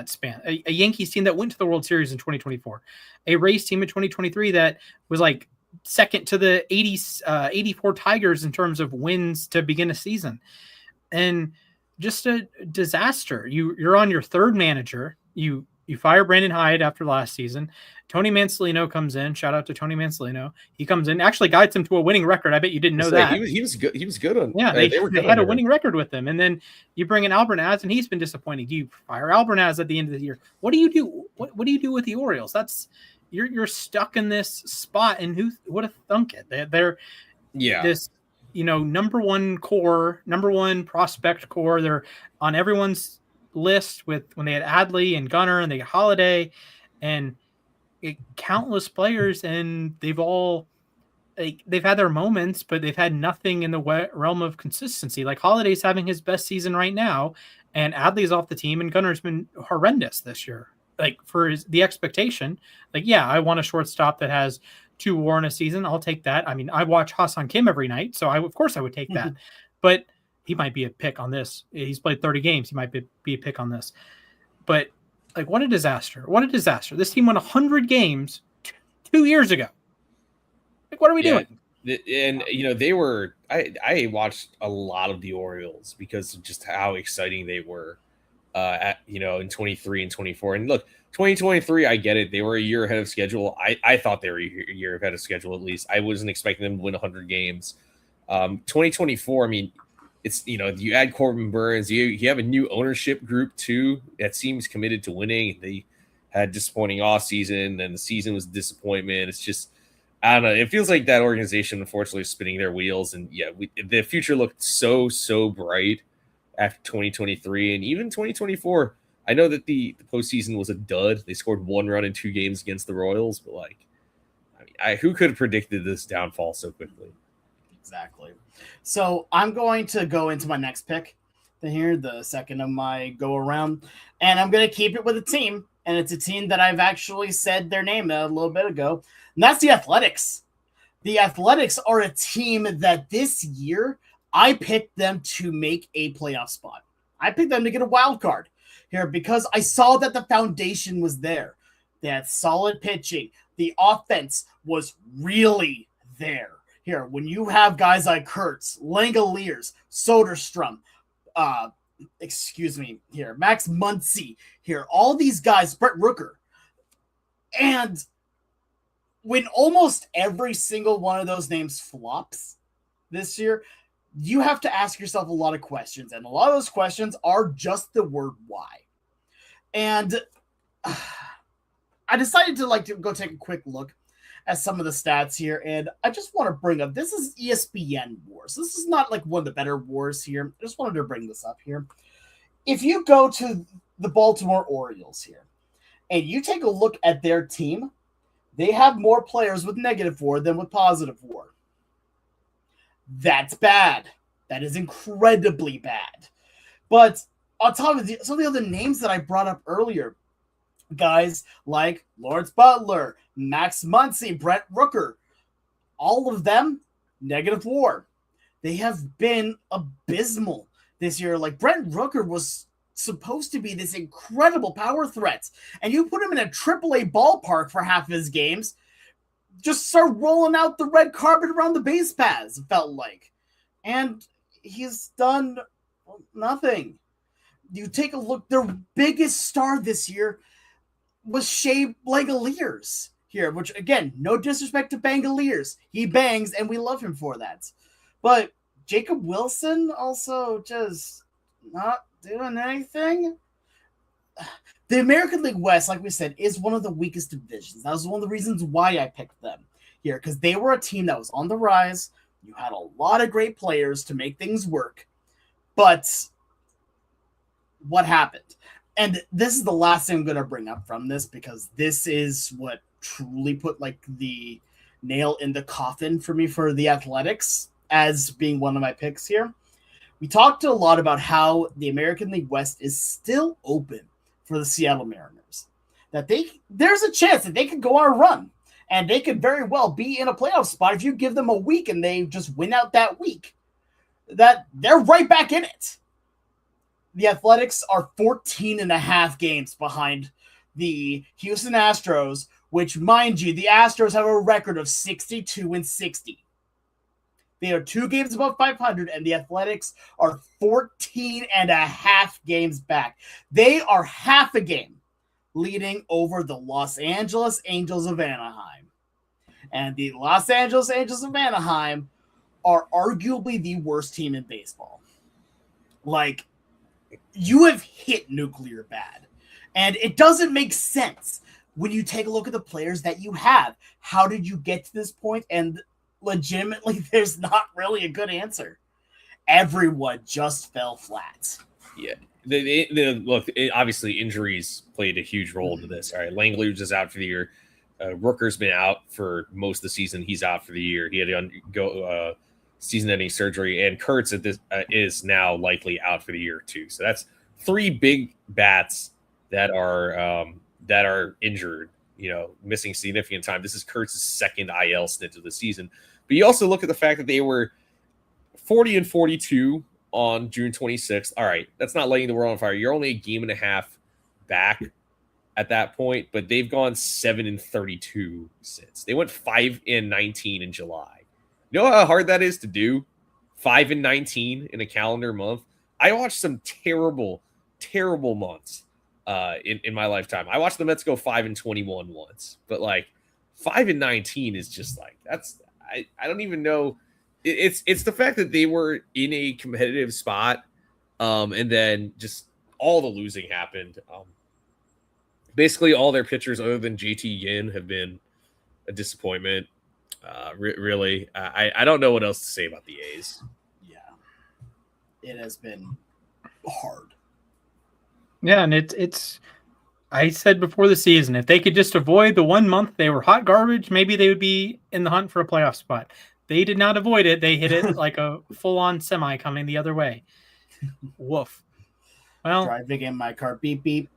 Speaker 1: span. A Yankees team that went to the World Series in 2024, a Rays team in 2023 that was like second to the 84 Tigers in terms of wins to begin a season, and just a disaster. You're on your third manager. You fire Brandon Hyde after last season. Tony Mansolino comes in. Shout out to Tony Mansolino. He comes in, actually guides him to a winning record. I bet you didn't know that.
Speaker 3: He was good. He was good on.
Speaker 1: Yeah, they had a winning record with him. And then you bring in Albernaz, and he's been disappointing. Do you fire Albernaz at the end of the year? What do you do? What do you do with the Orioles? That's you're stuck in this spot, and who would have thunk it? They're this number one prospect core. They're on everyone's list with when they had Adley and Gunnar and they got Holiday and countless players, and they've had their moments, but they've had nothing in the realm of consistency. Like Holiday's having his best season right now, and Adley's off the team, and Gunnar's been horrendous this year. Like for the expectation, like, yeah, I want a shortstop that has 2 WAR in a season. I'll take that. I mean, I watch Ha-Seong Kim every night, so of course I would take that. But he might be a pick on this. He's played 30 games. He might be a pick on this. But like, what a disaster. What a disaster. This team won 100 games 2 years ago. Like, what are we doing?
Speaker 3: And, they were – I watched a lot of the Orioles because of just how exciting they were in 23 and 24. And look, 2023, I get it. They were a year ahead of schedule. I thought they were a year ahead of schedule at least. I wasn't expecting them to win 100 games. 2024, I mean – it's, you add Corbin Burns, you have a new ownership group too that seems committed to winning. They had disappointing off season, and the season was a disappointment. It's just, I don't know. It feels like that organization, unfortunately, is spinning their wheels. And yeah, the future looked so bright after 2023 and even 2024. I know that the postseason was a dud. They scored 1 run in 2 games against the Royals, but who could have predicted this downfall so quickly?
Speaker 2: Exactly. So I'm going to go into my next pick here, the second of my go around, and I'm going to keep it with a team, and it's a team that I've actually said their name a little bit ago, and that's the Athletics. The Athletics are a team that this year I picked them to make a playoff spot. I picked them to get a wild card here because I saw that the foundation was there. They had solid pitching. The offense was really there. Here, when you have guys like Kurtz, Langoliers, Soderstrom, Max Muncy, here, all these guys, Brett Rooker. And when almost every single one of those names flops this year, you have to ask yourself a lot of questions. And a lot of those questions are just the word why. And I decided to go take a quick look at some of the stats here, and I just want to bring up, this is ESPN WARs. This is not like one of the better WARs here. I just wanted to bring this up here. If you go to the Baltimore Orioles here, and you take a look at their team, they have more players with negative WAR than with positive WAR. That's bad. That is incredibly bad. But on top of some of the other names that I brought up earlier, guys like Lawrence Butler, Max Muncy, Brett Rooker, all of them, negative WAR. They have been abysmal this year. Like, Brett Rooker was supposed to be this incredible power threat, and you put him in a AAA ballpark for half of his games, just start rolling out the red carpet around the base paths, it felt like. And he's done nothing. You take a look, their biggest star this year was Shea Langoliers here, which, again, no disrespect to Bangoliers. He bangs, and we love him for that. But Jacob Wilson also just not doing anything. The American League West, like we said, is one of the weakest divisions. That was one of the reasons why I picked them here, because they were a team that was on the rise. You had a lot of great players to make things work. But what happened? And this is the last thing I'm going to bring up from this, because this is what truly put the nail in the coffin for me for the Athletics as being one of my picks here. We talked a lot about how the American League West is still open for the Seattle Mariners. That there's a chance that they could go on a run, and they could very well be in a playoff spot if you give them a week and they just win out that week. That they're right back in it. The Athletics are 14.5 games behind the Houston Astros, which, mind you, the Astros have a record of 62-60. They are 2 games above 500, and the Athletics are 14.5 games back. They are half a game leading over the Los Angeles Angels of Anaheim. And the Los Angeles Angels of Anaheim are arguably the worst team in baseball. Like, you have hit nuclear bad. And it doesn't make sense when you take a look at the players that you have. How did you get to this point? And legitimately, there's not really a good answer. Everyone just fell flat.
Speaker 3: Yeah. Look, obviously injuries played a huge role into this. All right, Langley was out for the year. Rooker's been out for most of the season. He's out for the year. He had to undergo season-ending surgery, and Kurtz is now likely out for the year too. So that's 3 big bats that are injured. Missing significant time. This is Kurtz's second IL stint of the season. But you also look at the fact that they were 40-42 on June 26th. All right, that's not lighting the world on fire. You're only a game and a half back at that point, but they've gone 7-32 since. They went 5-19 in July. You know how hard that is to do? 5-19 in a calendar month. I watched some terrible, terrible months in my lifetime. I watched the Mets go 5-21 once, but like 5-19 is just like, I don't even know. It's the fact that they were in a competitive spot, and then just all the losing happened. Basically, all their pitchers other than JT Yin have been a disappointment. Really, I don't know what else to say about the A's.
Speaker 2: Yeah, it has been hard.
Speaker 1: Yeah, and it's. I said before the season, if they could just avoid the 1 month they were hot garbage, maybe they would be in the hunt for a playoff spot. They did not avoid it. They hit it like a full-on semi coming the other way. Woof. Well,
Speaker 2: driving in my car, beep beep.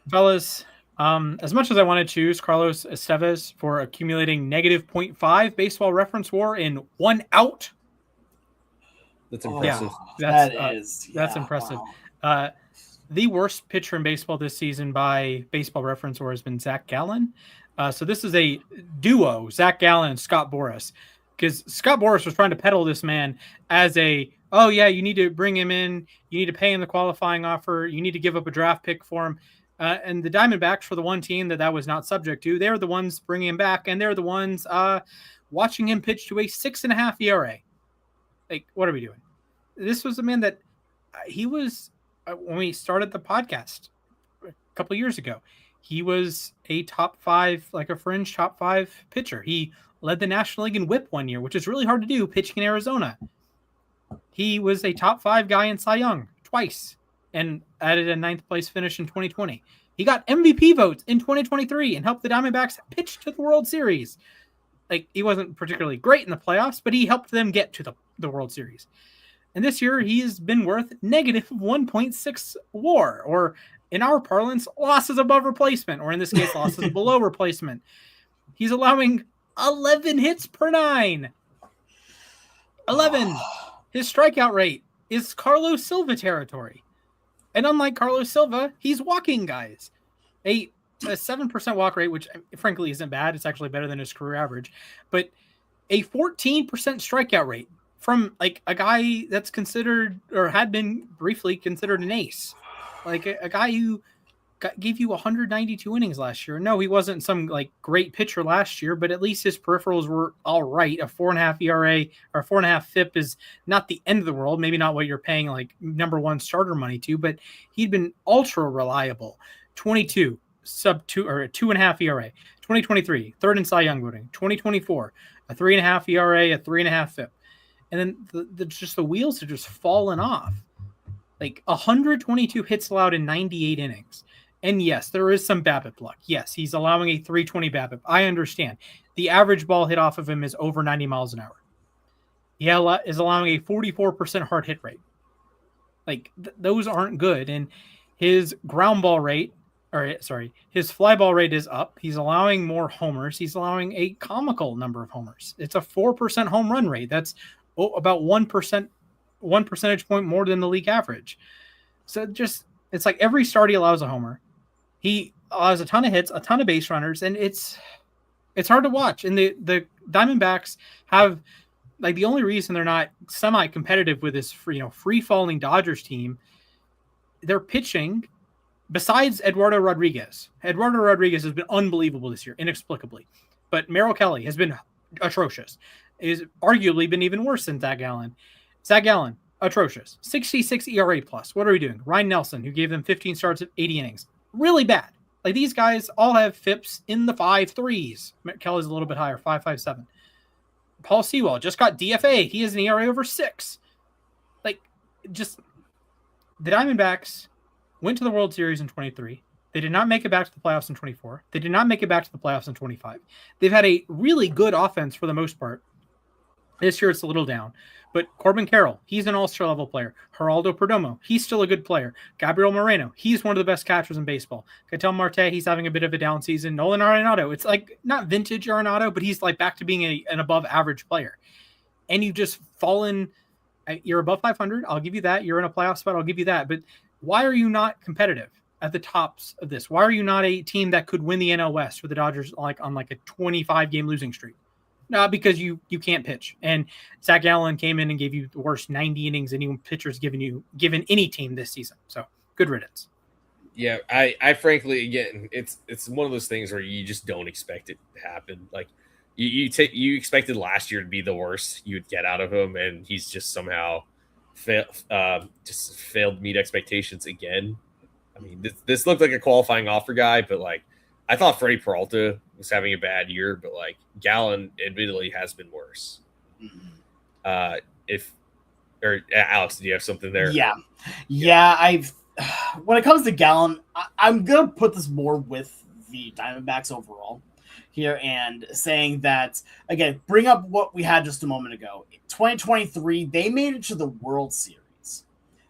Speaker 1: Fellas, as much as I want to choose Carlos Estevez for accumulating -0.5 baseball reference WAR in 1 out,
Speaker 3: that's impressive.
Speaker 1: Yeah, that's impressive. Wow. The worst pitcher in baseball this season by baseball reference WAR has been Zach Gallen. So this is a duo, Zach Gallen and Scott Boras. Because Scott Boras was trying to peddle this man as oh yeah, you need to bring him in, you need to pay him the qualifying offer, you need to give up a draft pick for him. And the Diamondbacks, for the one team that was not subject to, they're the ones bringing him back, and they're the ones watching him pitch to a 6.5 ERA. Like, what are we doing? This was a man that he was, when we started the podcast a couple of years ago, he was a top 5, like a fringe top 5 pitcher. He led the National League in WHIP one year, which is really hard to do pitching in Arizona. He was a top 5 guy in Cy Young twice and added a 9th place finish in 2020. He got MVP votes in 2023 and helped the Diamondbacks pitch to the World Series. Like, he wasn't particularly great in the playoffs, but he helped them get to the World Series. And this year, he's been worth -1.6 WAR, or in our parlance, losses above replacement, or in this case, losses below replacement. He's allowing 11 hits per 9. 11. His strikeout rate is Carlos Silva territory. And unlike Carlos Silva, he's walking guys. A 7% walk rate, which frankly isn't bad. It's actually better than his career average. But a 14% strikeout rate from like a guy that's considered, or had been briefly considered, an ace. Like a guy who gave you 192 innings last year. No, he wasn't some like great pitcher last year, but at least his peripherals were all right. A 4.5 ERA or 4.5 FIP is not the end of the world. Maybe not what you're paying like number 1 starter money to, but he'd been ultra reliable. 22 sub 2 or a 2.5 ERA. 2023 third in Cy Young voting. 2024 a 3.5 ERA, a 3.5 FIP, and then the wheels have just fallen off. Like 122 hits allowed in 98 innings. And yes, there is some BABIP luck. Yes, he's allowing a 320 BABIP. I understand. The average ball hit off of him is over 90 miles an hour. He is allowing a 44% hard hit rate. Like, those aren't good. And his ground ball rate, his fly ball rate is up. He's allowing more homers. He's allowing a comical number of homers. It's a 4% home run rate. That's about 1%, 1 percentage point more than the league average. So it's like every start he allows a homer. He allows a ton of hits, a ton of base runners, and it's hard to watch. And the Diamondbacks have, like, the only reason they're not semi-competitive with this free-falling Dodgers team, they're pitching. Besides Eduardo Rodriguez has been unbelievable this year, inexplicably. But Merrill Kelly has been atrocious. Is arguably been even worse than Zach Gallen. Zach Gallen, atrocious. 66 ERA plus. What are we doing? Ryan Nelson, who gave them 15 starts at 80 innings. Really bad. Like, these guys all have FIPS in the 5.3s. Kelly's a little bit higher, 5.57. Paul Sewell just got DFA. He has an ERA over 6. Like, just the Diamondbacks went to the World Series in 23. They did not make it back to the playoffs in 24. They did not make it back to the playoffs in 25. They've had a really good offense for the most part. This year it's a little down. But Corbin Carroll, he's an all-star level player. Geraldo Perdomo, he's still a good player. Gabriel Moreno, he's one of the best catchers in baseball. Ketel Marte, he's having a bit of a down season. Nolan Arenado, it's like not vintage Arenado, but he's like back to being an above average player. And you've just fallen. You're above 500. I'll give you that. You're in a playoff spot. I'll give you that. But why are you not competitive at the tops of this? Why are you not a team that could win the NL West with the Dodgers on a 25-game losing streak? No, because you can't pitch. And Zach Gallen came in and gave you the worst 90 innings any pitcher's given any team this season. So good riddance.
Speaker 3: Yeah, I frankly, again, it's one of those things where you just don't expect it to happen. Like, you expected last year to be the worst you would get out of him, and he's just somehow failed to meet expectations again. I mean, this looked like a qualifying offer guy, but like, I thought Freddie Peralta was having a bad year, but like Gallen admittedly has been worse. Alex, do you have something there?
Speaker 2: Yeah. When it comes to Gallen, I'm gonna put this more with the Diamondbacks overall here, and saying that again, bring up what we had just a moment ago. 2023, they made it to the World Series.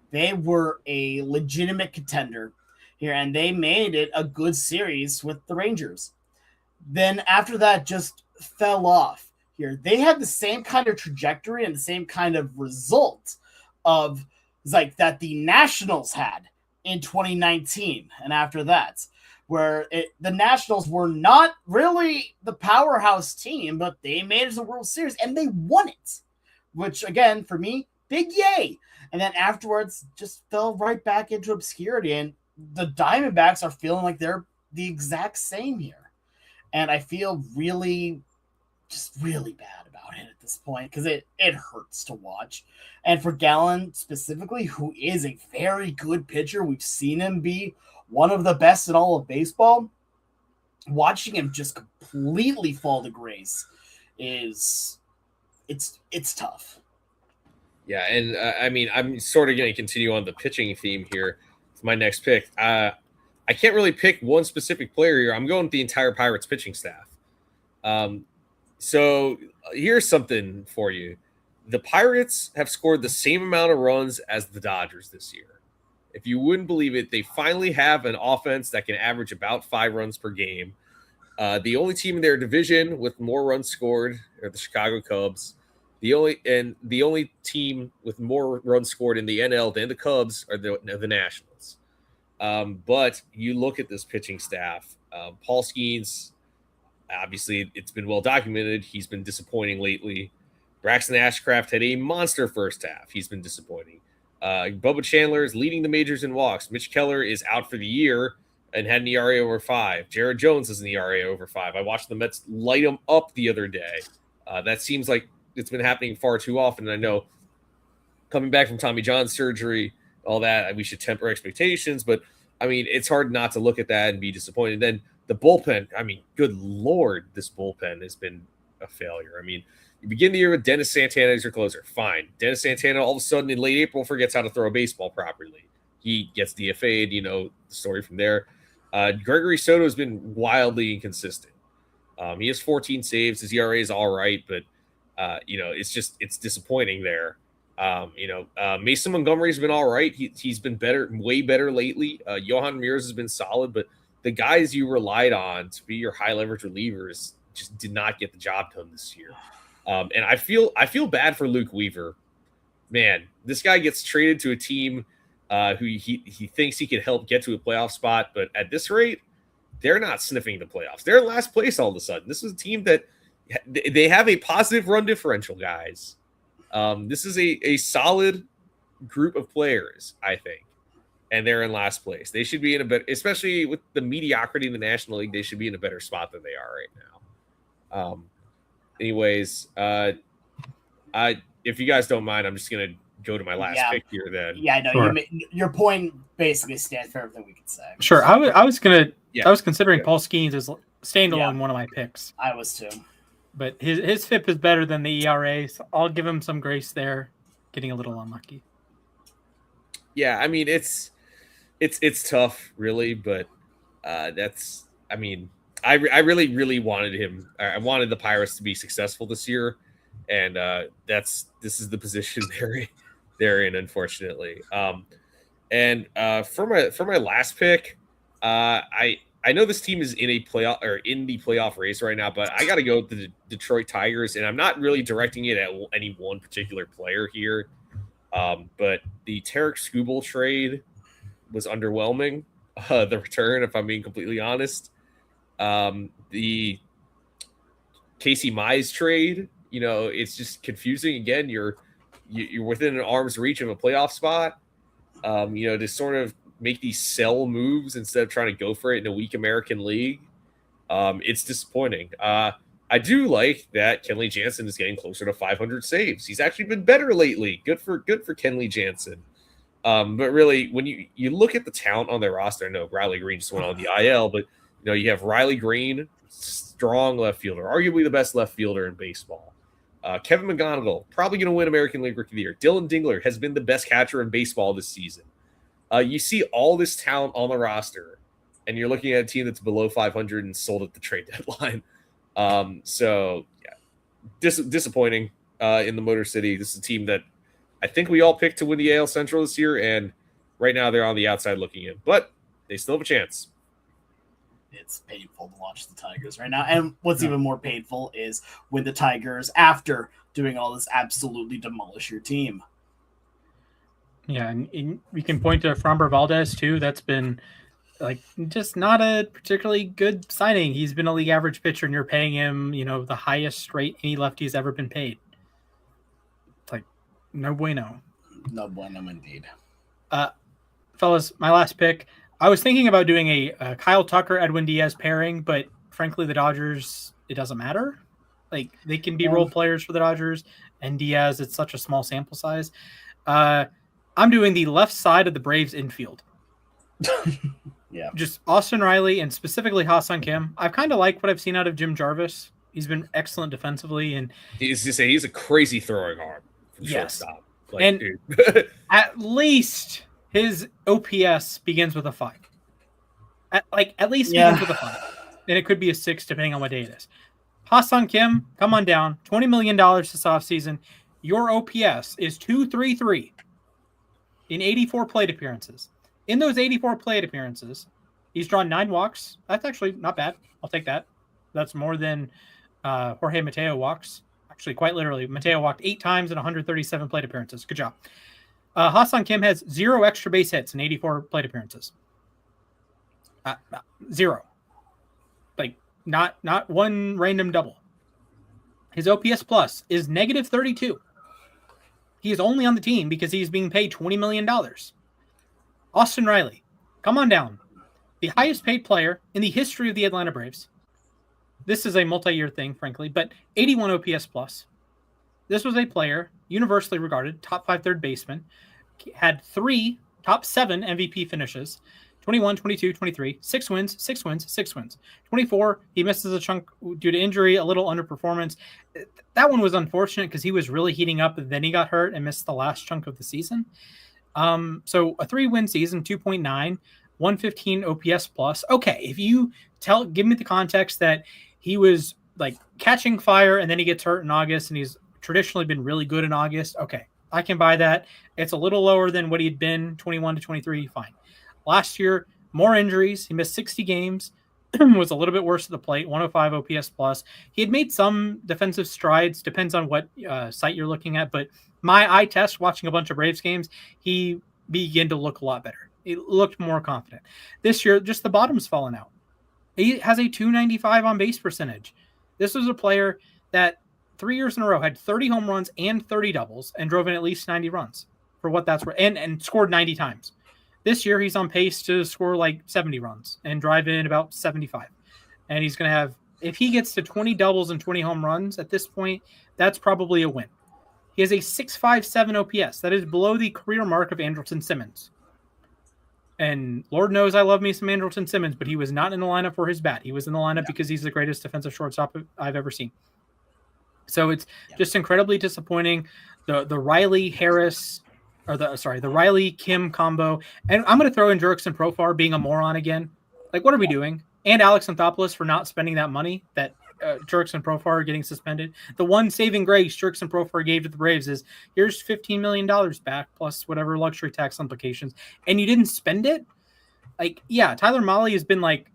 Speaker 2: They were a legitimate contender here, and they made it a good series with the Rangers. Then after that, just fell off here. They had the same kind of trajectory and the same kind of result of like that the Nationals had in 2019, and after that, where the Nationals were not really the powerhouse team, but they made it to the World Series and they won it, which again for me, big yay. And then afterwards, just fell right back into obscurity, and the Diamondbacks are feeling like they're the exact same here. And I feel really bad about it at this point, because it hurts to watch. And for Gallen specifically, who is a very good pitcher, we've seen him be one of the best in all of baseball, watching him just completely fall to grace it's tough.
Speaker 3: Yeah, and I mean, I'm sort of going to continue on the pitching theme here. My next pick. I can't really pick one specific player here. I'm going with the entire Pirates pitching staff. So here's something for you. The Pirates have scored the same amount of runs as the Dodgers this year. If you wouldn't believe it, they finally have an offense that can average about 5 runs per game. The only team in their division with more runs scored are the Chicago Cubs. The only team with more runs scored in the NL than the Cubs are the Nationals. But you look at this pitching staff. Paul Skeens, obviously, it's been well documented. He's been disappointing lately. Braxton Ashcraft had a monster first half. He's been disappointing. Bubba Chandler is leading the majors in walks. Mitch Keller is out for the year and had an ERA over 5. Jared Jones has an ERA over 5. I watched the Mets light him up the other day. That seems like it's been happening far too often. And I know coming back from Tommy John surgery, all that, we should temper expectations. But, I mean, it's hard not to look at that and be disappointed. Then the bullpen, I mean, good Lord, this bullpen has been a failure. I mean, you begin the year with Dennis Santana as your closer. Fine. Dennis Santana all of a sudden in late April forgets how to throw a baseball properly. He gets DFA'd, you know, the story from there. Gregory Soto has been wildly inconsistent. He has 14 saves. His ERA is all right, but it's disappointing there. Mason Montgomery's been all right. He's been better, way better lately. Johan Ramirez has been solid, but the guys you relied on to be your high leverage relievers just did not get the job done this year. And I feel bad for Luke Weaver. Man, this guy gets traded to a team who he thinks he can help get to a playoff spot, but at this rate, they're not sniffing the playoffs. They're in last place all of a sudden. This is a team that they have a positive run differential, guys. This is a solid group of players, I think, and they're in last place. They should be in a better, especially with the mediocrity in the National League, they should be in a better spot than they are right now. Anyways, if you guys don't mind, I'm just gonna go to my last pick here. Then,
Speaker 2: no, sure. Your point basically stands for everything we could say.
Speaker 1: Sure, I was considering Paul Skeens as standalone one of my picks.
Speaker 2: I was too.
Speaker 1: But his FIP is better than the ERA, so I'll give him some grace there. Getting a little unlucky.
Speaker 3: Yeah, I mean it's tough, really, but that's. I mean, I really wanted him. I wanted the Pirates to be successful this year, and this is the position they're in, unfortunately. And for my last pick, I know this team is in the playoff race right now, but I got to go with the Detroit Tigers, and I'm not really directing it at any one particular player here. But the Tarek Skubal trade was underwhelming. The return, if I'm being completely honest, the Casey Mize trade, it's just confusing. Again, you're within an arm's reach of a playoff spot. To sort of make these sell moves instead of trying to go for it in a weak American League. It's disappointing. I do like that Kenley Jansen is getting closer to 500 saves. He's actually been better lately. Good for Kenley Jansen. But really, when you look at the talent on their roster, I know Riley Green just went on the IL, but you have Riley Green, strong left fielder, arguably the best left fielder in baseball. Kevin McGonigal, probably going to win American League Rookie of the Year. Dylan Dingler has been the best catcher in baseball this season. You see all this talent on the roster, and you're looking at a team that's below 500 and sold at the trade deadline. Disappointing in the Motor City. This is a team that I think we all picked to win the AL Central this year, and right now they're on the outside looking in, but they still have a chance.
Speaker 2: It's painful to watch the Tigers right now. And what's even more painful is when the Tigers, after doing all this, absolutely demolish your team.
Speaker 1: Yeah, and we can point to Framber Valdez, too. That's been just not a particularly good signing. He's been a league average pitcher, and you're paying him, the highest rate any lefty's ever been paid. It's no bueno.
Speaker 2: No bueno indeed.
Speaker 1: Fellas, my last pick. I was thinking about doing a Kyle Tucker, Edwin Diaz pairing, but frankly, the Dodgers, it doesn't matter. They can be role players for the Dodgers, and Diaz, it's such a small sample size. I'm doing the left side of the Braves infield.
Speaker 2: Yeah.
Speaker 1: Just Austin Riley and specifically Ha-Seong Kim. I've kind of liked what I've seen out of Jim Jarvis. He's been excellent defensively. And
Speaker 3: he's a crazy throwing arm from shortstop.
Speaker 1: At least his OPS begins with a 5. At least begins with a 5. And it could be a 6 depending on what day it is. Ha-Seong Kim, come on down. $20 million this offseason. Your OPS is 233 in 84 plate appearances. In those 84 plate appearances, he's drawn 9 walks. That's actually not bad. I'll take that. That's more than Jorge Mateo walks. Actually, quite literally, Mateo walked 8 times in 137 plate appearances. Good job. Ha-Seong Kim has 0 extra base hits in 84 plate appearances. 0. Not one random double. His OPS plus is negative 32. He is only on the team because he's being paid $20 million. Austin Riley, come on down. The highest paid player in the history of the Atlanta Braves. This is a multi-year thing, frankly, but 81 OPS plus. This was a player, universally regarded, top 5 third baseman, had 3 top 7 MVP finishes, 21, 22, 23, 6 wins, 6 wins, 6 wins. 24, he misses a chunk due to injury, a little underperformance. That one was unfortunate because he was really heating up, and then he got hurt and missed the last chunk of the season. So a 3-win season, 2.9, 115 OPS plus. Okay, if you give me the context that he was like catching fire and then he gets hurt in August and he's traditionally been really good in August. Okay, I can buy that. It's a little lower than what he'd been 21 to 23. Fine. Last year, more injuries. He missed 60 games. Was a little bit worse at the plate, 105 OPS plus. He had made some defensive strides, depends on what site you're looking at, but my eye test watching a bunch of Braves games, he began to look a lot better. He looked more confident. This year, just the bottom's fallen out. He has a 295 on base percentage. This was a player that 3 years in a row had 30 home runs and 30 doubles and drove in at least 90 runs for what that's worth, and scored 90 times. This year, he's on pace to score like 70 runs and drive in about 75. And he's going to have, if he gets to 20 doubles and 20 home runs at this point, that's probably a win. He has a 6.57 OPS. That is below the career mark of Andrelton Simmons. And Lord knows I love me some Andrelton Simmons, but he was not in the lineup for his bat. He was in the lineup because he's the greatest defensive shortstop I've ever seen. So it's just incredibly disappointing. The Riley Harris, or the Riley Kim combo, and I'm going to throw in Jurickson Profar being a moron again. Like, what are we doing? And Alex Anthopoulos for not spending that money that Jurickson Profar are getting suspended. The one saving grace Jurickson Profar gave to the Braves is here's $15 million back plus whatever luxury tax implications, and you didn't spend it. Like, yeah, Tyler Mahle has been like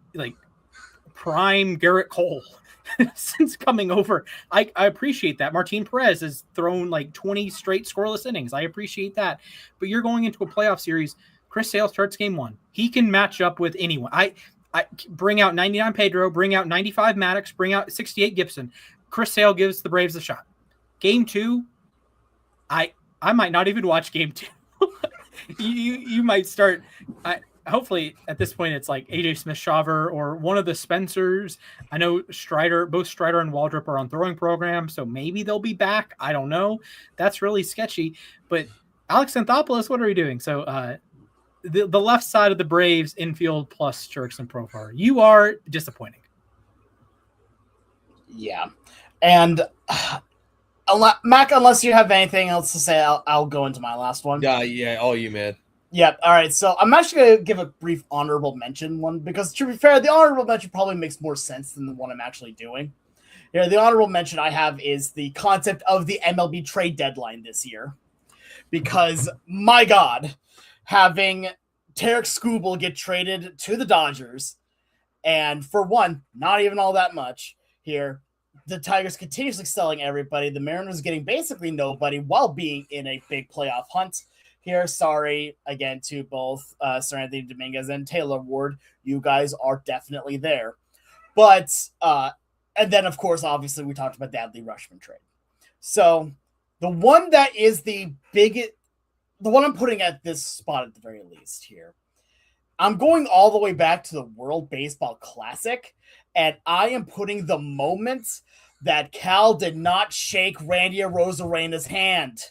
Speaker 1: prime Garrett Cole since coming over. I appreciate that. Martin Perez has thrown like 20 straight scoreless innings. I appreciate that. But you're going into a playoff series. Chris Sale starts game 1. He can match up with anyone. I bring out 99 Pedro, bring out 95 Maddox, bring out 68 Gibson. Chris Sale gives the Braves a shot. Game 2, I might not even watch game 2. you might start. Hopefully at this point it's like AJ Smith-Shawver or one of the Spencers. I know both Strider and Waldrop are on throwing programs, so maybe they'll be back. I don't know. That's really sketchy. But Alex Anthopoulos, what are you doing? So the left side of the Braves infield plus Jurickson Profar. You are disappointing.
Speaker 2: Yeah. And Mac, unless you have anything else to say, I'll go into my last one.
Speaker 3: Yeah, all you, man.
Speaker 2: Yeah, all right. So I'm actually going to give a brief honorable mention one because, to be fair, the honorable mention probably makes more sense than the one I'm actually doing. Here, the honorable mention I have is the concept of the MLB trade deadline this year. Because, my God, having Tarek Skubal get traded to the Dodgers, and for one, not even all that much here, the Tigers continuously selling everybody, the Mariners getting basically nobody while being in a big playoff hunt. Here, sorry again to both Sir Anthony Dominguez and Taylor Ward. You guys are definitely there. But, and then, of course, obviously, we talked about the Adley Rutschman trade. So, the one that is the one I'm putting at this spot at the very least here, I'm going all the way back to the World Baseball Classic, and I am putting the moment that Cal did not shake Randy Arozarena's hand.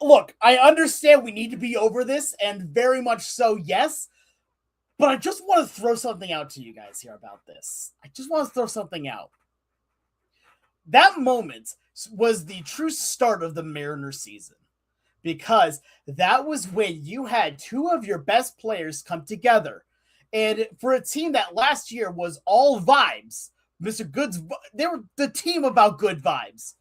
Speaker 2: Look, I understand we need to be over this, and very much so, yes. But I just want to throw something out to you guys here about this. I just want to throw something out. That moment was the true start of the Mariner season. Because that was when you had two of your best players come together. And for a team that last year was all vibes, Mr. Good's, they were the team about good vibes.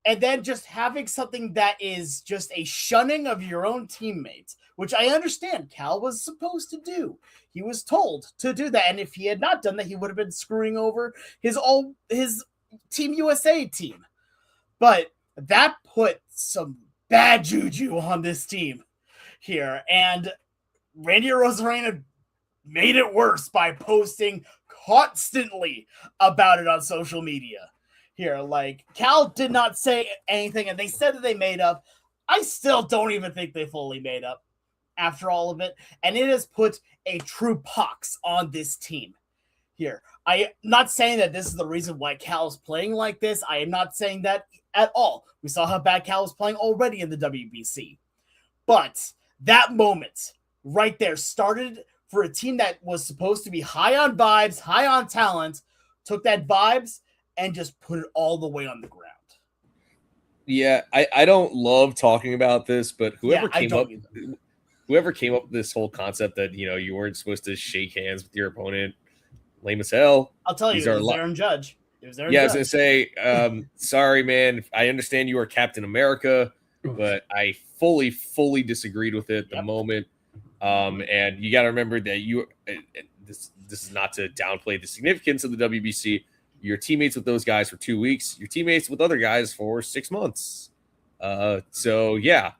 Speaker 2: And then just having something that is just a shunning of your own teammates, which I understand Cal was supposed to do. He was told to do that. And if he had not done that, he would have been screwing over his Team USA team. But that put some bad juju on this team here. And Randy Arozarena made it worse by posting constantly about it on social media. Here, like, Cal did not say anything, and they said that they made up. I still don't even think they fully made up after all of it, and it has put a true pox on this team. Here, I am not saying that this is the reason why Cal is playing like this. I am not saying that at all. We saw how bad Cal was playing already in the WBC. But that moment right there started for a team that was supposed to be high on vibes, high on talent, took that vibes and just put it all the way on the ground.
Speaker 3: Yeah, I don't love talking about this, but whoever came up whoever came up with this whole concept that you weren't supposed to shake hands with your opponent, lame as hell.
Speaker 2: I'll tell you, it was Aaron Judge.
Speaker 3: I was gonna say, sorry, man. I understand you are Captain America, but I fully disagreed with it the moment. And you got to remember that this is not to downplay the significance of the WBC. You're teammates with those guys for 2 weeks. You're teammates with other guys for 6 months. So yeah,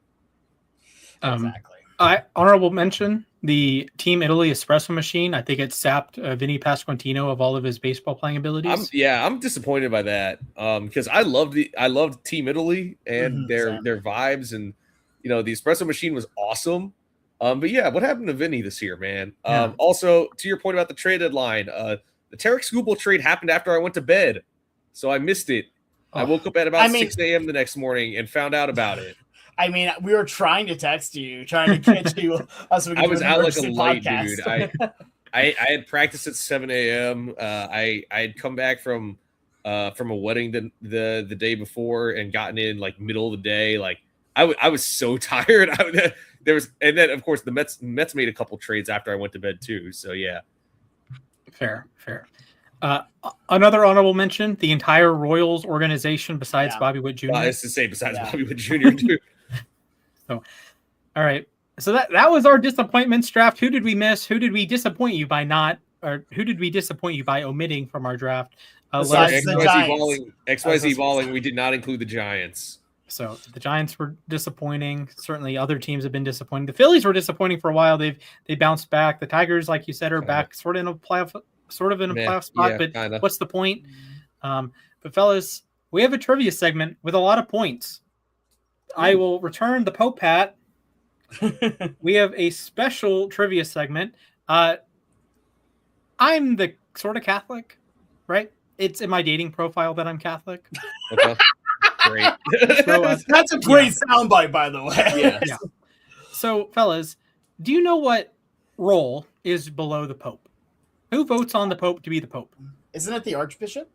Speaker 2: exactly.
Speaker 1: Honorable mention, the Team Italy espresso machine. I think it sapped Vinny Pasquantino of all of his baseball playing abilities.
Speaker 3: I'm disappointed by that because I loved Team Italy and their vibes, and the espresso machine was awesome. But yeah, what happened to Vinny this year, man? Also, to your point about the trade deadline, the Tarek Skubal trade happened after I went to bed, so I missed it. I woke up at about 6 a.m. the next morning and found out about it.
Speaker 2: I mean, we were trying to text you, trying to catch you.
Speaker 3: I was out like a light, dude. I had practice at 7 a.m. I had come back from a wedding the day before and gotten in like middle of the day. Like I was so tired. And then of course the Mets made a couple trades after I went to bed too. So yeah,
Speaker 1: fair. Another honorable mention: the entire Royals organization, besides Bobby Witt Jr.
Speaker 3: It's to say besides Bobby Witt Jr. too.
Speaker 1: So, all right. So that was our disappointments draft. Who did we miss? Who did we disappoint you by who did we disappoint you by omitting from our draft?
Speaker 3: XYZ balling. We did not include the Giants.
Speaker 1: So the Giants were disappointing. Certainly, other teams have been disappointing. The Phillies were disappointing for a while. They bounced back. The Tigers, like you said, are back, sort of in a playoff spot. But
Speaker 3: kinda.
Speaker 1: What's the point? But fellas, we have a trivia segment with a lot of points. I will return the Pope hat. We have a special trivia segment. I'm the sort of Catholic, right? It's in my dating profile that I'm Catholic.
Speaker 3: Okay. Great.
Speaker 2: So, that's a great soundbite, by the way.
Speaker 3: Yeah.
Speaker 1: So, fellas, do you know what role is below the Pope? Who votes on the Pope to be the Pope?
Speaker 2: Isn't it the Archbishop?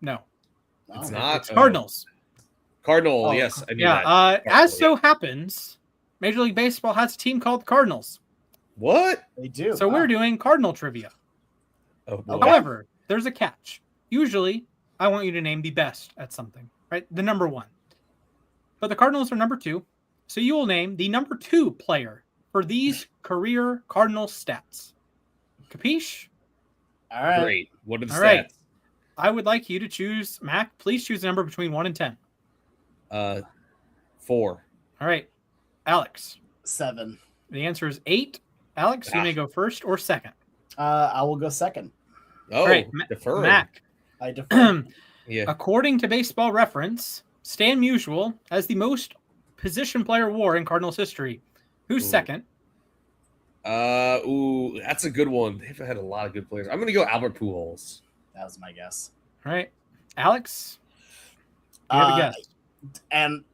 Speaker 1: No.
Speaker 3: It's not.
Speaker 1: It's Cardinals.
Speaker 3: Cardinal, yes. I knew that.
Speaker 1: As so happens, Major League Baseball has a team called the Cardinals.
Speaker 3: What?
Speaker 2: They do.
Speaker 1: So we're doing Cardinal trivia. However, there's a catch. Usually, I want you to name the best at something, right? The number one. But the Cardinals are number two. So you will name the number 2 player for these career Cardinal stats. Capiche?
Speaker 2: All right.
Speaker 3: Great. What are the stats?
Speaker 1: Right. I would like you to choose, Mac, please choose a number between 1 and 10.
Speaker 3: 4.
Speaker 1: All right. Alex?
Speaker 2: 7.
Speaker 1: The answer is 8. Alex, you may go first or second.
Speaker 2: I will go second.
Speaker 3: Oh,
Speaker 1: all right.
Speaker 3: defer.
Speaker 1: Mac.
Speaker 2: I defer.
Speaker 3: Yeah.
Speaker 1: According to Baseball Reference, Stan Musial has the most position player WAR in Cardinals history. Who's second?
Speaker 3: That's a good one. They've had a lot of good players. I'm gonna go Albert Pujols.
Speaker 2: That was my guess.
Speaker 1: All right. Alex? You have a guess.
Speaker 2: And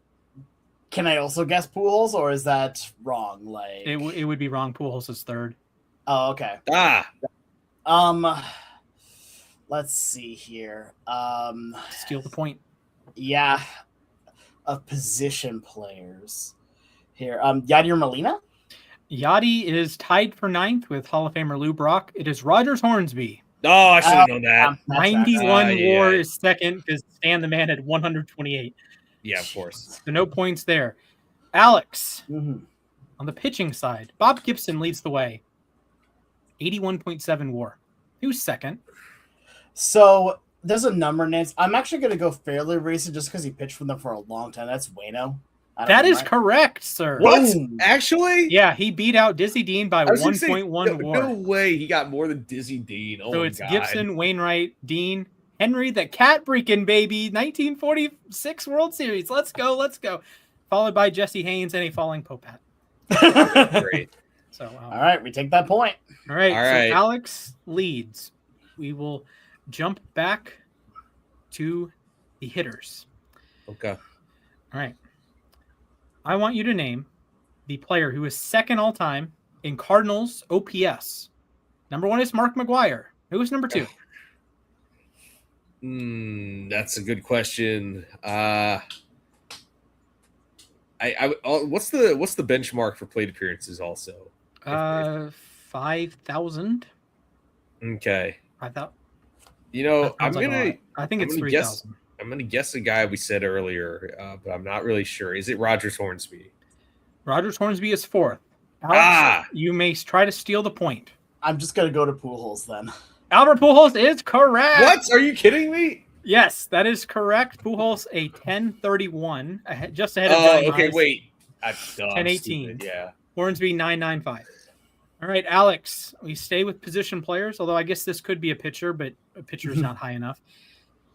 Speaker 2: can I also guess Pujols, or is that wrong? Like
Speaker 1: it would be wrong. Pujols is third.
Speaker 2: Oh, okay. Let's see here.
Speaker 1: Steal the point.
Speaker 2: Yeah, of position players here. Yadier Molina.
Speaker 1: Yachty is tied for 9th with Hall of Famer Lou Brock. It is Rogers Hornsby.
Speaker 3: Oh, I should have known that.
Speaker 1: 91 WAR is second because Stan the Man had 128.
Speaker 3: Yeah, of course.
Speaker 1: So no points there. Alex,
Speaker 2: on
Speaker 1: the pitching side, Bob Gibson leads the way. 81.7 WAR. Who's second?
Speaker 2: So there's a number of names. I'm actually going to go fairly recent just because he pitched for them for a long time. That's Waino.
Speaker 1: That is correct, sir.
Speaker 3: What? Actually?
Speaker 1: Yeah, he beat out Dizzy Dean by 1.1 WAR.
Speaker 3: No way. He got more than Dizzy Dean. Oh,
Speaker 1: so it's Gibson, Wainwright, Dean, Henry, the cat freaking baby, 1946 World Series. Let's go. Followed by Jesse Haynes and a falling Pope hat.
Speaker 3: Great.
Speaker 2: So, all right, we take that point.
Speaker 1: All right. So Alex leads. We will jump back to the hitters.
Speaker 3: Okay.
Speaker 1: All right. I want you to name the player who is second all time in Cardinals OPS. Number 1 is Mark McGwire. Who is number 2?
Speaker 3: That's a good question. What's the benchmark for plate appearances? Also,
Speaker 1: 5,000.
Speaker 3: Okay.
Speaker 1: I thought.
Speaker 3: I'm gonna.
Speaker 1: I think it's 3,000.
Speaker 3: I'm gonna guess the guy we said earlier, but I'm not really sure. Is it Rogers Hornsby?
Speaker 1: Rogers Hornsby is 4th. Alex, you may try to steal the point.
Speaker 2: I'm just gonna go to Pujols then.
Speaker 1: Albert Pujols is correct.
Speaker 3: What? Are you kidding me?
Speaker 1: Yes, that is correct. Pujols a 1031, just ahead of.
Speaker 3: Okay, wait.
Speaker 1: 1018.
Speaker 3: Yeah.
Speaker 1: Hornsby 995. All right, Alex. We stay with position players, although I guess this could be a pitcher, but a pitcher is not high enough.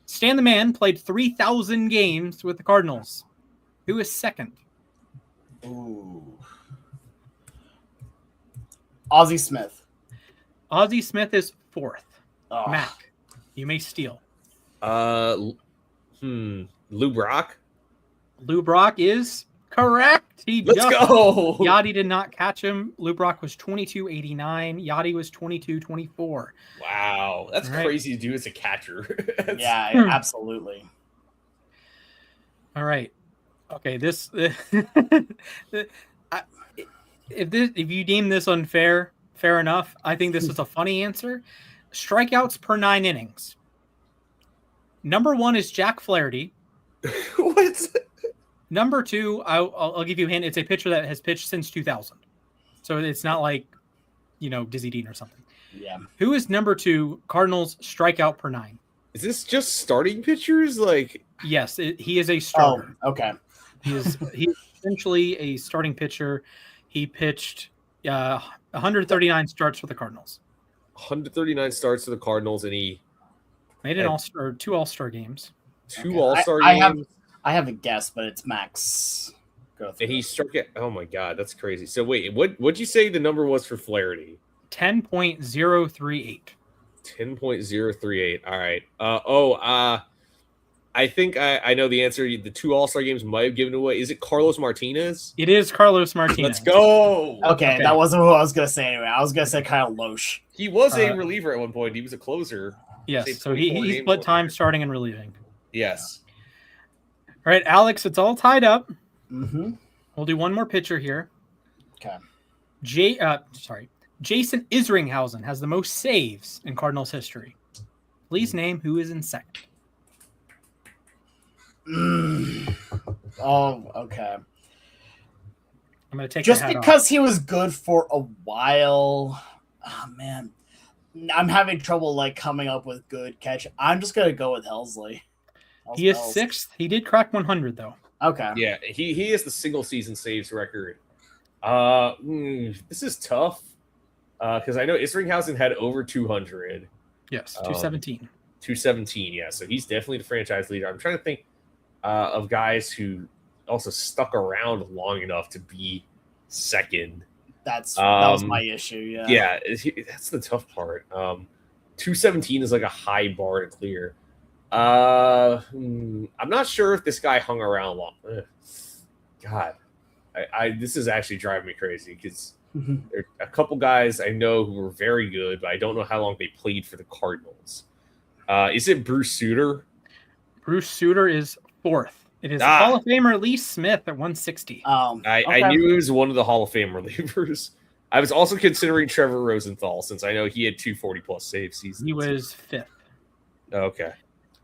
Speaker 1: Stan the Man played 3,000 games with the Cardinals. Who is second?
Speaker 2: Ooh. Ozzie Smith.
Speaker 1: Ozzie Smith is 4th.
Speaker 2: Oh.
Speaker 1: Mac, you may steal.
Speaker 3: Lou Brock.
Speaker 1: Lou Brock is correct.
Speaker 3: Let's go.
Speaker 1: Yachty did not catch him. Lou Brock was 2289. Yachty was 2224.
Speaker 3: Wow, that's crazy to do as a catcher.
Speaker 2: Yeah, absolutely.
Speaker 1: All right. Okay, if you deem this unfair, fair enough. I think this is a funny answer. Strikeouts per 9 innings. Number 1 is Jack Flaherty.
Speaker 3: What?
Speaker 1: Number 2, I'll give you a hint. It's a pitcher that has pitched since 2000. So it's not like, Dizzy Dean or something.
Speaker 2: Yeah.
Speaker 1: Who is number 2 Cardinals strikeout per 9?
Speaker 3: Is this just starting pitchers?
Speaker 1: Yes, he is a starter.
Speaker 2: Oh, okay.
Speaker 1: He's essentially a starting pitcher. He pitched 139 starts for the Cardinals.
Speaker 3: 139 starts for the Cardinals, and he
Speaker 1: made an all-star, 2 all-star games.
Speaker 3: 2 all-star games.
Speaker 2: I have a guess, but it's Max.
Speaker 3: And he struck it. Oh my God, that's crazy. So wait, what'd you say the number was for Flaherty?
Speaker 1: 10.038.
Speaker 3: 10.038. All right. I think I know the answer. The 2 all-star games might have given away. Is it Carlos Martinez?
Speaker 1: It is Carlos Martinez.
Speaker 3: Let's go.
Speaker 2: Okay, that wasn't what I was going to say anyway. I was going to say Kyle Loesch.
Speaker 3: He was a reliever at one point. He was a closer.
Speaker 1: Yes, so he split time starting and relieving.
Speaker 3: Yes.
Speaker 1: All right, Alex, it's all tied up.
Speaker 2: Mm-hmm.
Speaker 1: We'll do one more pitcher here.
Speaker 2: Okay.
Speaker 1: Jason Isringhausen has the most saves in Cardinals history. Please name who is in second.
Speaker 2: Oh, okay.
Speaker 1: I'm going to take
Speaker 2: just because he was good for a while. Oh, man. I'm having trouble coming up with good catch. I'm just going to go with Helsley.
Speaker 1: He is 6th. He did crack 100 though.
Speaker 2: Okay.
Speaker 3: Yeah, he has the single season saves record. This is tough because I know Isringhausen had over 200.
Speaker 1: Yes, 217.
Speaker 3: 217, yeah. So he's definitely the franchise leader. I'm trying to think of guys who also stuck around long enough to be second.
Speaker 2: That was my issue, yeah.
Speaker 3: Yeah, that's the tough part. 217 is a high bar to clear. I'm not sure if this guy hung around long. God, this is actually driving me crazy because there are a couple guys I know who were very good, but I don't know how long they played for the Cardinals. Is it Bruce Sutter?
Speaker 1: Bruce Sutter is 4th. It is Hall of Famer Lee Smith at 160.
Speaker 3: I knew he was one of the Hall of Fame relievers. I was also considering Trevor Rosenthal since I know he had 240-plus save seasons.
Speaker 1: He was 5th.
Speaker 3: Okay.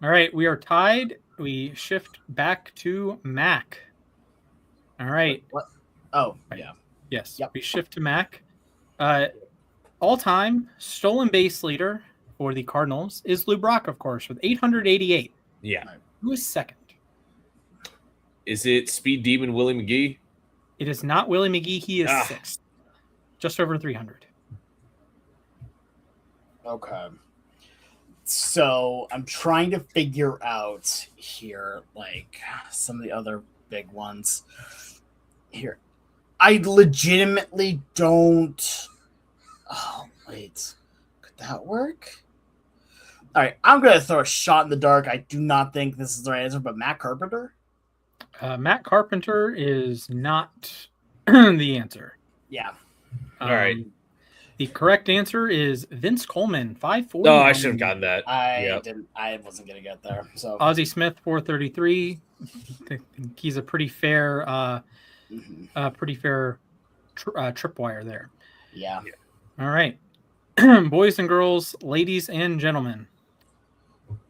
Speaker 1: All right, we are tied. We shift back to Mac. All right.
Speaker 2: What? Oh, yeah.
Speaker 1: Yes.
Speaker 2: Yep.
Speaker 1: We shift to Mac. All-time stolen base leader for the Cardinals is Lou Brock, of course, with 888.
Speaker 3: Yeah.
Speaker 1: Who is second?
Speaker 3: Is it Speed Demon Willie McGee?
Speaker 1: It is not Willie McGee. He is 6th. Just over 300.
Speaker 2: Okay. So I'm trying to figure out here, some of the other big ones here. I legitimately don't. Oh, wait. Could that work? All right. I'm going to throw a shot in the dark. I do not think this is the right answer, but Matt Carpenter?
Speaker 1: Matt Carpenter is not the answer.
Speaker 2: Yeah.
Speaker 3: All right.
Speaker 1: The correct answer is Vince Coleman, 540.
Speaker 3: No, I should have gotten that.
Speaker 2: I wasn't going to get there. So
Speaker 1: Ozzie Smith, 433. think he's a pretty fair, tripwire there.
Speaker 2: Yeah.
Speaker 1: All right, boys and girls, ladies and gentlemen,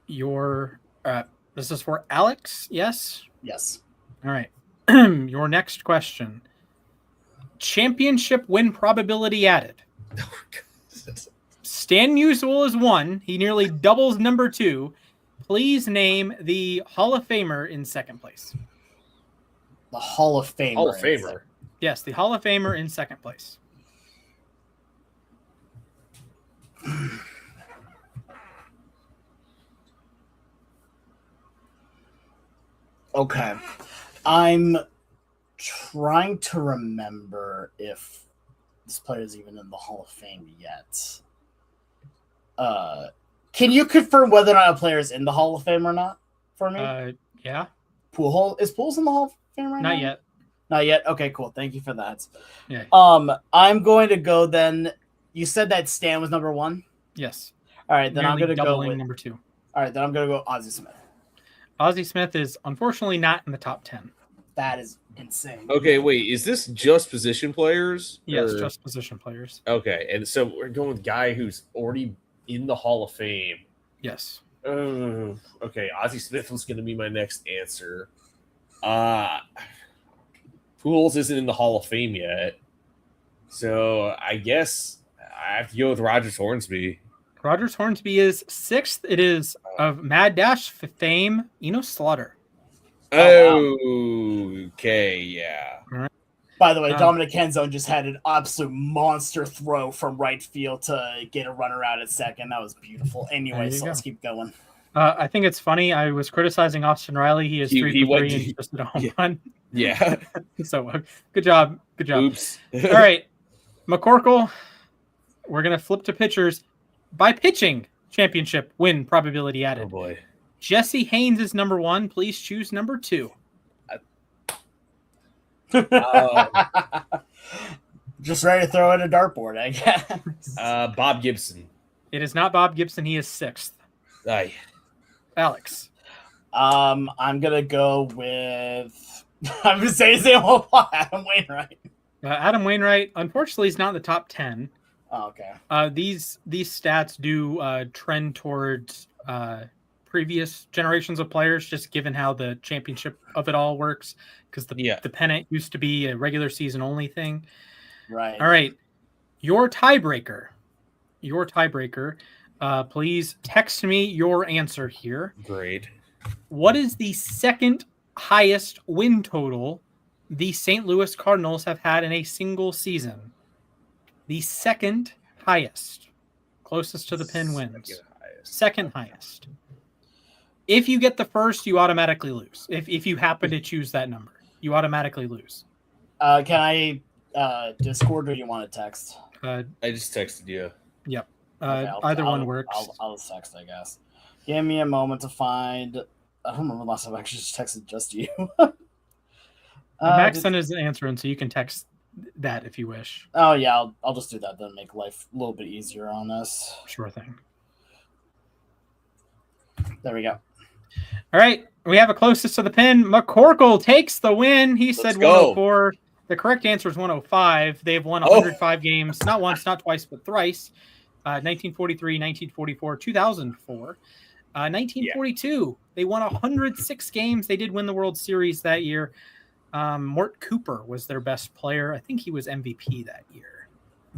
Speaker 1: this is for Alex. Yes.
Speaker 2: Yes.
Speaker 1: All right. Your next question. Championship win probability added. Stan Musial is 1. He nearly doubles number 2. Please name the Hall of Famer in second place.
Speaker 2: The Hall of Famer.
Speaker 3: Hall of Famer.
Speaker 1: Yes, the Hall of Famer in second place.
Speaker 2: Okay. I'm trying to remember if this player is even in the Hall of Fame yet. Can you confirm whether or not a player is in the Hall of Fame or not for me?
Speaker 1: Yeah.
Speaker 2: Is Pools in the Hall of Fame right now?
Speaker 1: Not yet.
Speaker 2: Not yet? Okay, cool. Thank you for that.
Speaker 1: Yeah.
Speaker 2: I'm going to go then. You said that Stan was number 1?
Speaker 1: Yes.
Speaker 2: All right, then I'm going to go with
Speaker 1: number 2.
Speaker 2: All right, then I'm going to go Ozzie Smith.
Speaker 1: Ozzie Smith is unfortunately not in the top 10.
Speaker 2: That is insane.
Speaker 3: Okay, wait. Is this just position players?
Speaker 1: Yes,
Speaker 3: or...
Speaker 1: just position players.
Speaker 3: Okay, and so we're going with a guy who's already in the Hall of Fame.
Speaker 1: Yes.
Speaker 3: Okay, Ozzie Smith was going to be my next answer. Pools isn't in the Hall of Fame yet, so I guess I have to go with Rogers Hornsby.
Speaker 1: Rogers Hornsby is 6th. It is of Mad Dash fame, Enos Slaughter.
Speaker 3: Okay, yeah.
Speaker 1: All right.
Speaker 2: By the way, Dominic Henzone just had an absolute monster throw from right field to get a runner out at second. That was beautiful. Anyway, so let's keep going.
Speaker 1: I think it's funny. I was criticizing Austin Riley. He is 3 for 3 and just a home run.
Speaker 3: Yeah.
Speaker 1: So good job. Good job.
Speaker 3: Oops.
Speaker 1: All right. McCorkle, we're going to flip to pitchers. By pitching, championship win probability added.
Speaker 3: Oh, boy.
Speaker 1: Jesse Haynes is number 1. Please choose number 2.
Speaker 2: Just ready to throw in a dartboard, I guess.
Speaker 3: Bob Gibson.
Speaker 1: It is not Bob Gibson. He is 6th.
Speaker 3: Aye.
Speaker 1: Alex.
Speaker 2: I'm gonna go with. I'm gonna say his name. Adam Wainwright.
Speaker 1: Adam Wainwright. Unfortunately, he's not in the top 10.
Speaker 2: Oh, okay.
Speaker 1: These stats do trend towards previous generations of players, just given how the championship of it all works, because the pennant used to be a regular season only thing.
Speaker 2: Right.
Speaker 1: All right. Your tiebreaker. Please text me your answer here.
Speaker 3: Great.
Speaker 1: What is the second highest win total the St. Louis Cardinals have had in a single season? The second highest. Closest to the pin wins. Second highest. If you get the first, you automatically lose. If you happen to choose that number, you automatically lose.
Speaker 2: Can I Discord or do you want to text?
Speaker 3: I just texted you.
Speaker 1: Yep.
Speaker 2: Okay,
Speaker 1: Either one works.
Speaker 2: I'll text, I guess. Give me a moment to find. I don't remember the last time I actually just texted just you.
Speaker 1: Max sent his answer in, so you can text that if you wish.
Speaker 2: Oh yeah, I'll just do that. Then make life a little bit easier on us.
Speaker 1: Sure thing.
Speaker 2: There we go.
Speaker 1: All right, we have a closest to the pin. McCorkle takes the win. He said 104. The correct answer is 105. They've won 105 games, not once, not twice, but thrice. 1943, 1944, 2004. 1942, they won 106 games. They did win the World Series that year. Mort Cooper was their best player. I think he was MVP that year.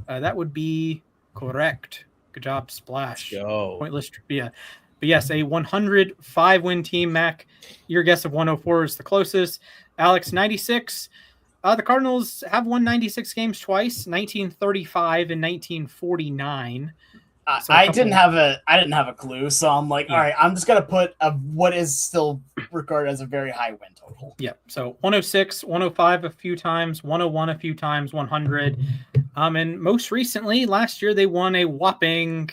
Speaker 1: That would be correct. Good job, Splash. Pointless trivia. But yes, a 105-win team. Mac, your guess of 104 is the closest. Alex, 96. The Cardinals have won 96 games twice, 1935 and 1949.
Speaker 2: I didn't have a clue, so I'm like, all right, I'm just gonna put what is still regarded as a very high win total.
Speaker 1: Yeah, so 106, 105 a few times, 101 a few times, 100, and most recently last year they won a whopping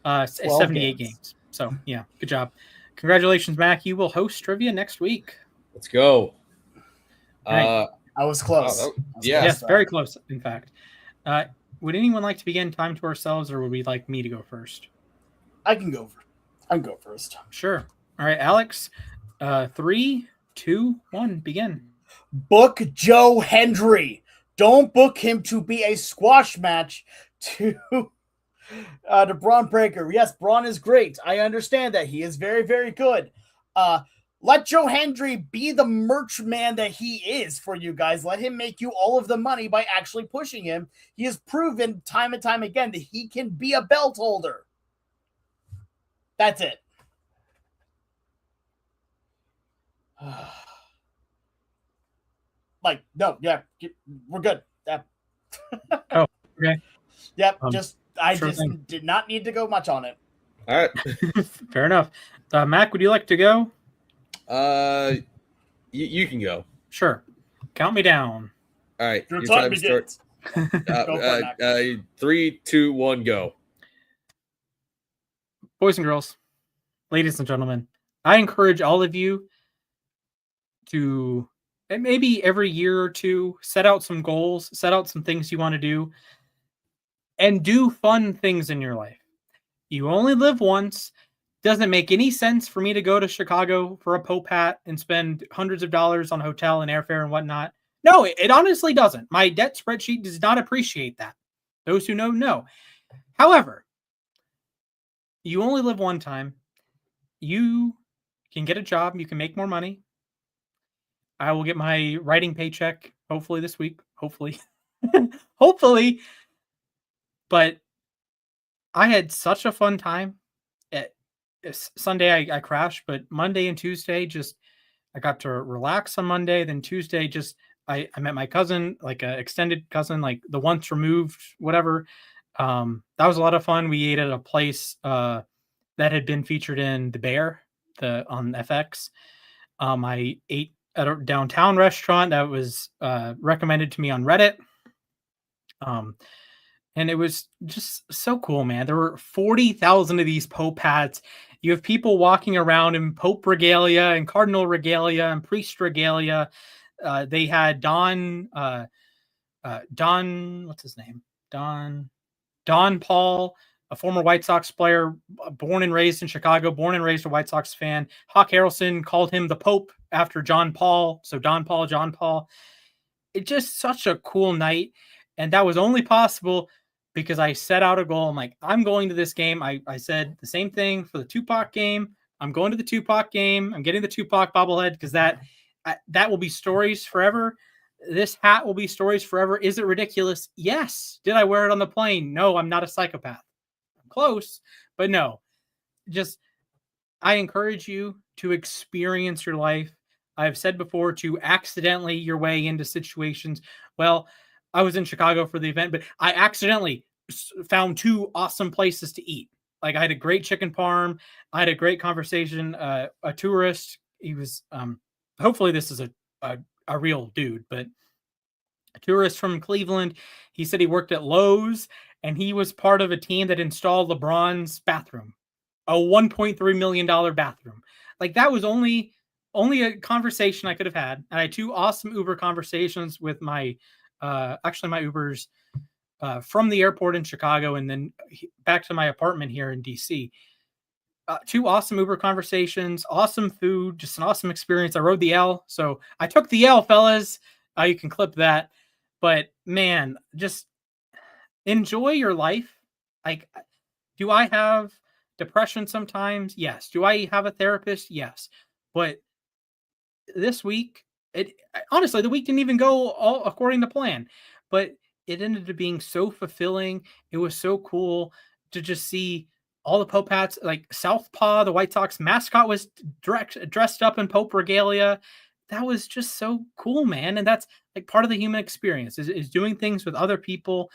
Speaker 1: 78 games. So yeah, good job. Congratulations, Mac. You will host trivia next week.
Speaker 3: Let's go.
Speaker 2: Right. I was close.
Speaker 1: Yes, very close, in fact. Would anyone like to begin time to ourselves, or would we like me to go first?
Speaker 2: I can go first.
Speaker 1: Sure. All right, Alex. 3, 2, 1, begin.
Speaker 2: Book Joe Hendry. Don't book him to be a squash match to Braun Breaker. Yes, Braun is great. I understand that. He is very, very good. Let Joe Hendry be the merch man that he is for you guys. Let him make you all of the money by actually pushing him. He has proven time and time again that he can be a belt holder. That's it. Like, no, yeah, we're good.
Speaker 1: Oh, okay.
Speaker 2: Yep, I
Speaker 1: sure
Speaker 2: just
Speaker 1: thing.
Speaker 2: did not need to go much on it.
Speaker 3: All right.
Speaker 1: Fair enough. Mac, would you like to go?
Speaker 3: You can go.
Speaker 1: Sure. Count me down.
Speaker 3: All right.
Speaker 2: Your time begins.
Speaker 3: Go for it, Mac. 3, 2, 1, go.
Speaker 1: Boys and girls, ladies and gentlemen, I encourage all of you to maybe every year or two set out some goals, set out some things you want to do, and do fun things in your life. You only live once. Doesn't make any sense for me to go to Chicago for a Pope hat and spend hundreds of dollars on hotel and airfare and whatnot. No, it honestly doesn't. My debt spreadsheet does not appreciate that. Those who know. However, you only live one time. You can get a job. You can make more money. I will get my writing paycheck hopefully this week. Hopefully. Hopefully. But I had such a fun time. Sunday I crashed, but Monday and Tuesday I got to relax on Monday. Then Tuesday I met my cousin, like an extended cousin, like the once removed, whatever. That was a lot of fun. We ate at a place that had been featured in The Bear, on FX. I ate at a downtown restaurant that was recommended to me on Reddit. And it was just so cool, man. There were 40,000 of these Pope hats. You have people walking around in Pope regalia and Cardinal regalia and priest regalia. They had Don, what's his name? Don Paul, a former White Sox player, born and raised in Chicago, born and raised a White Sox fan. Hawk Harrelson called him the Pope after John Paul. So John Paul. It's just such a cool night. And that was only possible because I set out a goal. I'm like, I'm going to this game. I said the same thing for the Tupac game. I'm going to the Tupac game. I'm getting the Tupac bobblehead because that will be stories forever. This hat will be stories forever. Is it ridiculous? Yes. Did I wear it on the plane? No, I'm not a psychopath. I'm close, but no. I encourage you to experience your life. I've said before to accidentally your way into situations. Well, I was in Chicago for the event, but I accidentally found 2 awesome places to eat. Like I had a great chicken parm. I had a great conversation. A tourist, he was, hopefully this is a real dude, but a tourist from Cleveland. He said he worked at Lowe's and he was part of a team that installed LeBron's bathroom, a $1.3 million bathroom. Like that was only a conversation I could have had. I had 2 awesome Uber conversations with my Ubers from the airport in Chicago and then back to my apartment here in DC. 2 awesome Uber conversations, awesome food, just an awesome experience. I rode the L, so I took the L, fellas. You can clip that. But man, just enjoy your life. Like, do I have depression sometimes? Yes. Do I have a therapist? Yes. But this week, honestly, the week didn't even go all according to plan, but it ended up being so fulfilling. It was so cool to just see all the Pope hats, like Southpaw, the White Sox mascot was dressed up in Pope regalia. That was just so cool, man. And that's like part of the human experience is doing things with other people.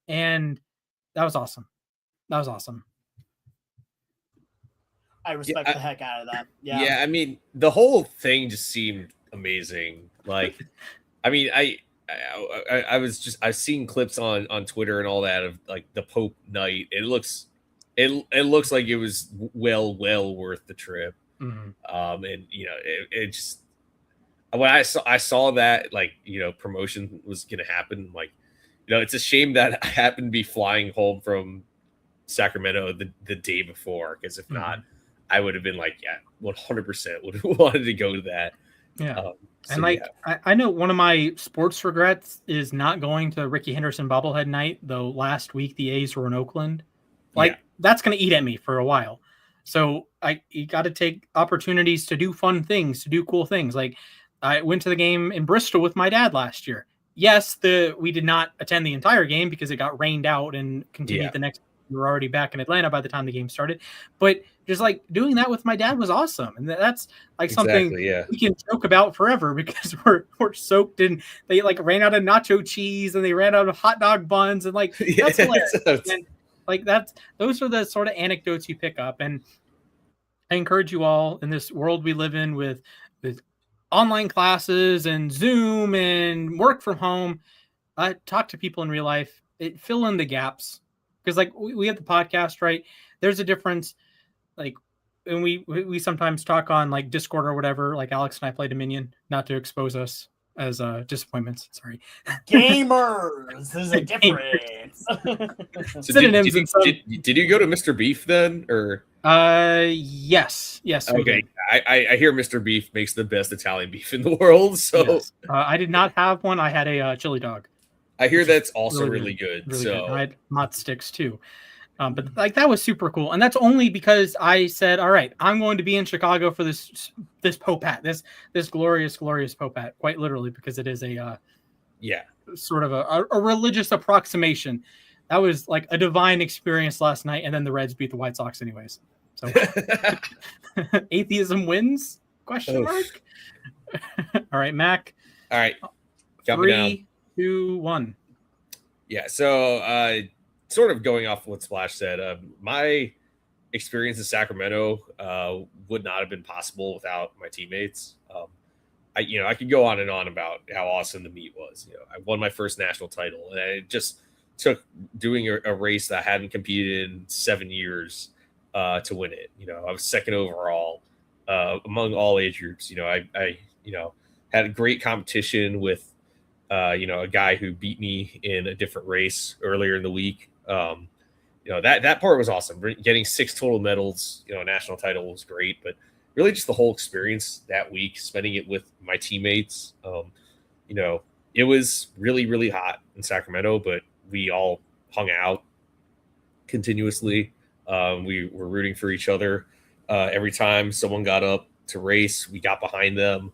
Speaker 1: And that was awesome.
Speaker 2: I respect the heck out of that. Yeah.
Speaker 3: Yeah, I mean, the whole thing just seemed amazing. Like, I mean, I've seen clips on Twitter and all that of like the Pope night. It looks like it was well worth the trip.
Speaker 1: Mm-hmm.
Speaker 3: And it just when I saw that, like, promotion was gonna happen, like, it's a shame that I happened to be flying home from Sacramento the day before, because if not, I would have been like, yeah, 100% would have wanted to go to that.
Speaker 1: Yeah.
Speaker 3: So,
Speaker 1: And like,
Speaker 3: yeah.
Speaker 1: I know one of my sports regrets is not going to Ricky Henderson bobblehead night, though last week the A's were in Oakland. Like, that's going to eat at me for a while. So you got to take opportunities to do fun things, to do cool things. Like, I went to the game in Bristol with my dad last year. Yes, we did not attend the entire game because it got rained out and continued the next. We were already back in Atlanta by the time the game started. But just like doing that with my dad was awesome. And that's like something we can joke about forever because we're soaked in. They like ran out of nacho cheese and they ran out of hot dog buns and like that's hilarious. And like those are the sort of anecdotes you pick up. And I encourage you all in this world we live in with online classes and Zoom and work from home. Talk to people in real life. Fill in the gaps because like we have the podcast, right? There's a difference. Like, and we sometimes talk on like Discord or whatever. Like Alex and I play Dominion, not to expose us as disappointments. Sorry,
Speaker 2: gamers. There's a difference.
Speaker 3: So did you go to Mr. Beef then, or?
Speaker 1: Yes.
Speaker 3: Okay, I hear Mr. Beef makes the best Italian beef in the world. So
Speaker 1: yes. I did not have one. I had a chili dog.
Speaker 3: I hear that's also really good.
Speaker 1: Really
Speaker 3: so
Speaker 1: good. I had mott sticks too. But like that was super cool, and that's only because I said, "All right, I'm going to be in Chicago for this Pope hat, this glorious Pope hat." Quite literally, because it is a sort of a religious approximation. That was like a divine experience last night, and then the Reds beat the White Sox anyways. So atheism wins? Question mark. All right, Mac.
Speaker 3: All right,
Speaker 1: 3, 2, 1.
Speaker 3: Yeah. So. Sort of going off what Splash said, my experience in Sacramento would not have been possible without my teammates. I could go on and on about how awesome the meet was. I won my first national title, and it just took doing a race that I hadn't competed in 7 years to win it. I was second overall among all age groups. I had a great competition with a guy who beat me in a different race earlier in the week. That part was awesome. Getting 6 total medals, a national title was great, but really just the whole experience that week, spending it with my teammates. It was really, really hot in Sacramento, but we all hung out continuously. We were rooting for each other. Every time someone got up to race, we got behind them.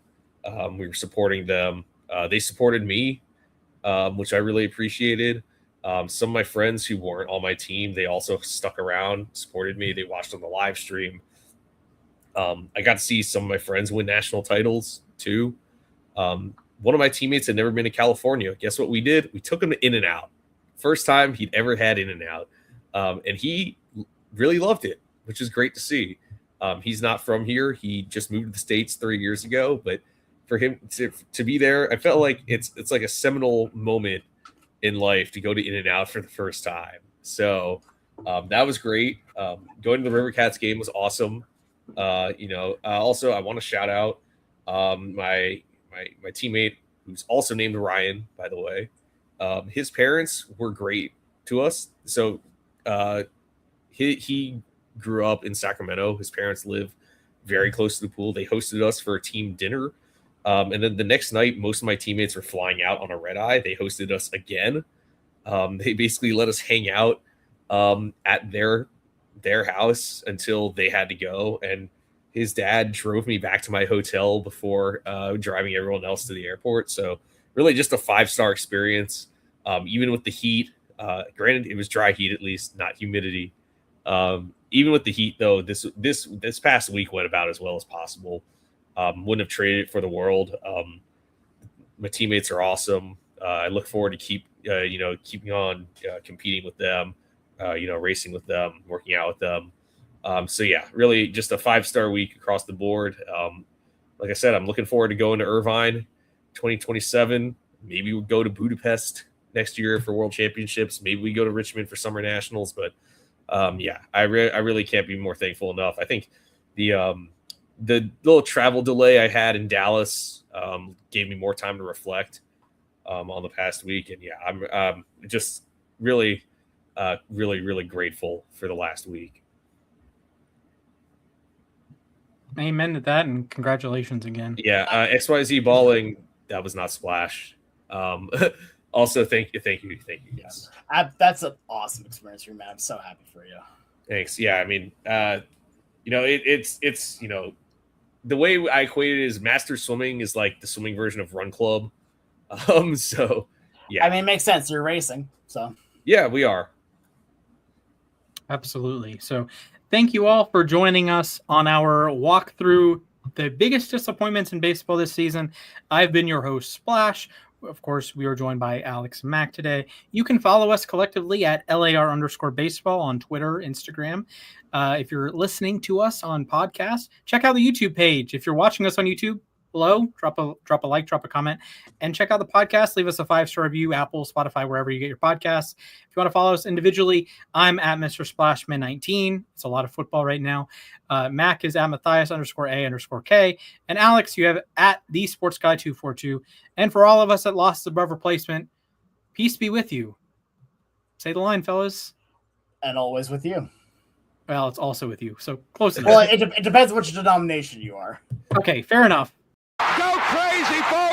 Speaker 3: We were supporting them. They supported me, which I really appreciated. Some of my friends who weren't on my team, they also stuck around, supported me. They watched on the live stream. I got to see some of my friends win national titles too. One of my teammates had never been to California. Guess what we did? We took him to In-N-Out. First time he'd ever had In-N-Out. And he really loved it, which is great to see. He's not from here. He just moved to the States 3 years ago, but for him to be there, I felt like it's like a seminal moment in life to go to In-N-Out for the first time. So that was great. Going to the River Cats game was awesome. Also I want to shout out my teammate who's also named Ryan, by the way. His parents were great to us. So he grew up in Sacramento. His parents live very close to the pool. They hosted us for a team dinner. And then the next night, most of my teammates were flying out on a red eye. They hosted us again. They basically let us hang out at their house until they had to go. And his dad drove me back to my hotel before driving everyone else to the airport. So really just a 5-star experience, even with the heat. Granted, it was dry heat, at least, not humidity. Even with the heat, though, this past week went about as well as possible. Wouldn't have traded it for the world. My teammates are awesome. I look forward to keeping on competing with them, racing with them, working out with them. So yeah, really just a 5-star week across the board. Like I said, I'm looking forward to going to Irvine 2027. Maybe we'll go to Budapest next year for World Championships. Maybe we go to Richmond for Summer Nationals. But I really can't be more thankful enough. I think the little travel delay I had in Dallas gave me more time to reflect on the past week. And yeah, I'm just really, really, really grateful for the last week.
Speaker 1: Amen to that, and congratulations again.
Speaker 3: Yeah, XYZ Balling, that was not Splash. Also, thank you, guys.
Speaker 2: That's an awesome experience for you, man. I'm so happy for you.
Speaker 3: Thanks. Yeah, I mean, it's the way I equate it is master swimming is like the swimming version of Run Club. So yeah,
Speaker 2: I mean, it makes sense. You're racing, so
Speaker 3: yeah, we are.
Speaker 1: Absolutely. So thank you all for joining us on our walk through the biggest disappointments in baseball this season. I've been your host, Splash. Of course, we are joined by Alex and Mac today. You can follow us collectively at LAR_baseball on Twitter, Instagram. If you're listening to us on podcast, check out the YouTube page. If you're watching us on YouTube, below, drop a like, drop a comment, and check out the podcast. Leave us a 5-star review, Apple, Spotify, wherever you get your podcasts. If you want to follow us individually, I'm at Mr. Splashman19. It's a lot of football right now. Mac is at Mathias_A_K. And Alex, you have at the Sports Guy 242. And for all of us that lost above replacement, peace be with you. Say the line, fellas.
Speaker 2: And always with you.
Speaker 1: Well, it's also with you. So close enough.
Speaker 2: Well, it depends which denomination you are.
Speaker 1: Okay, fair enough.
Speaker 4: Go crazy, folks!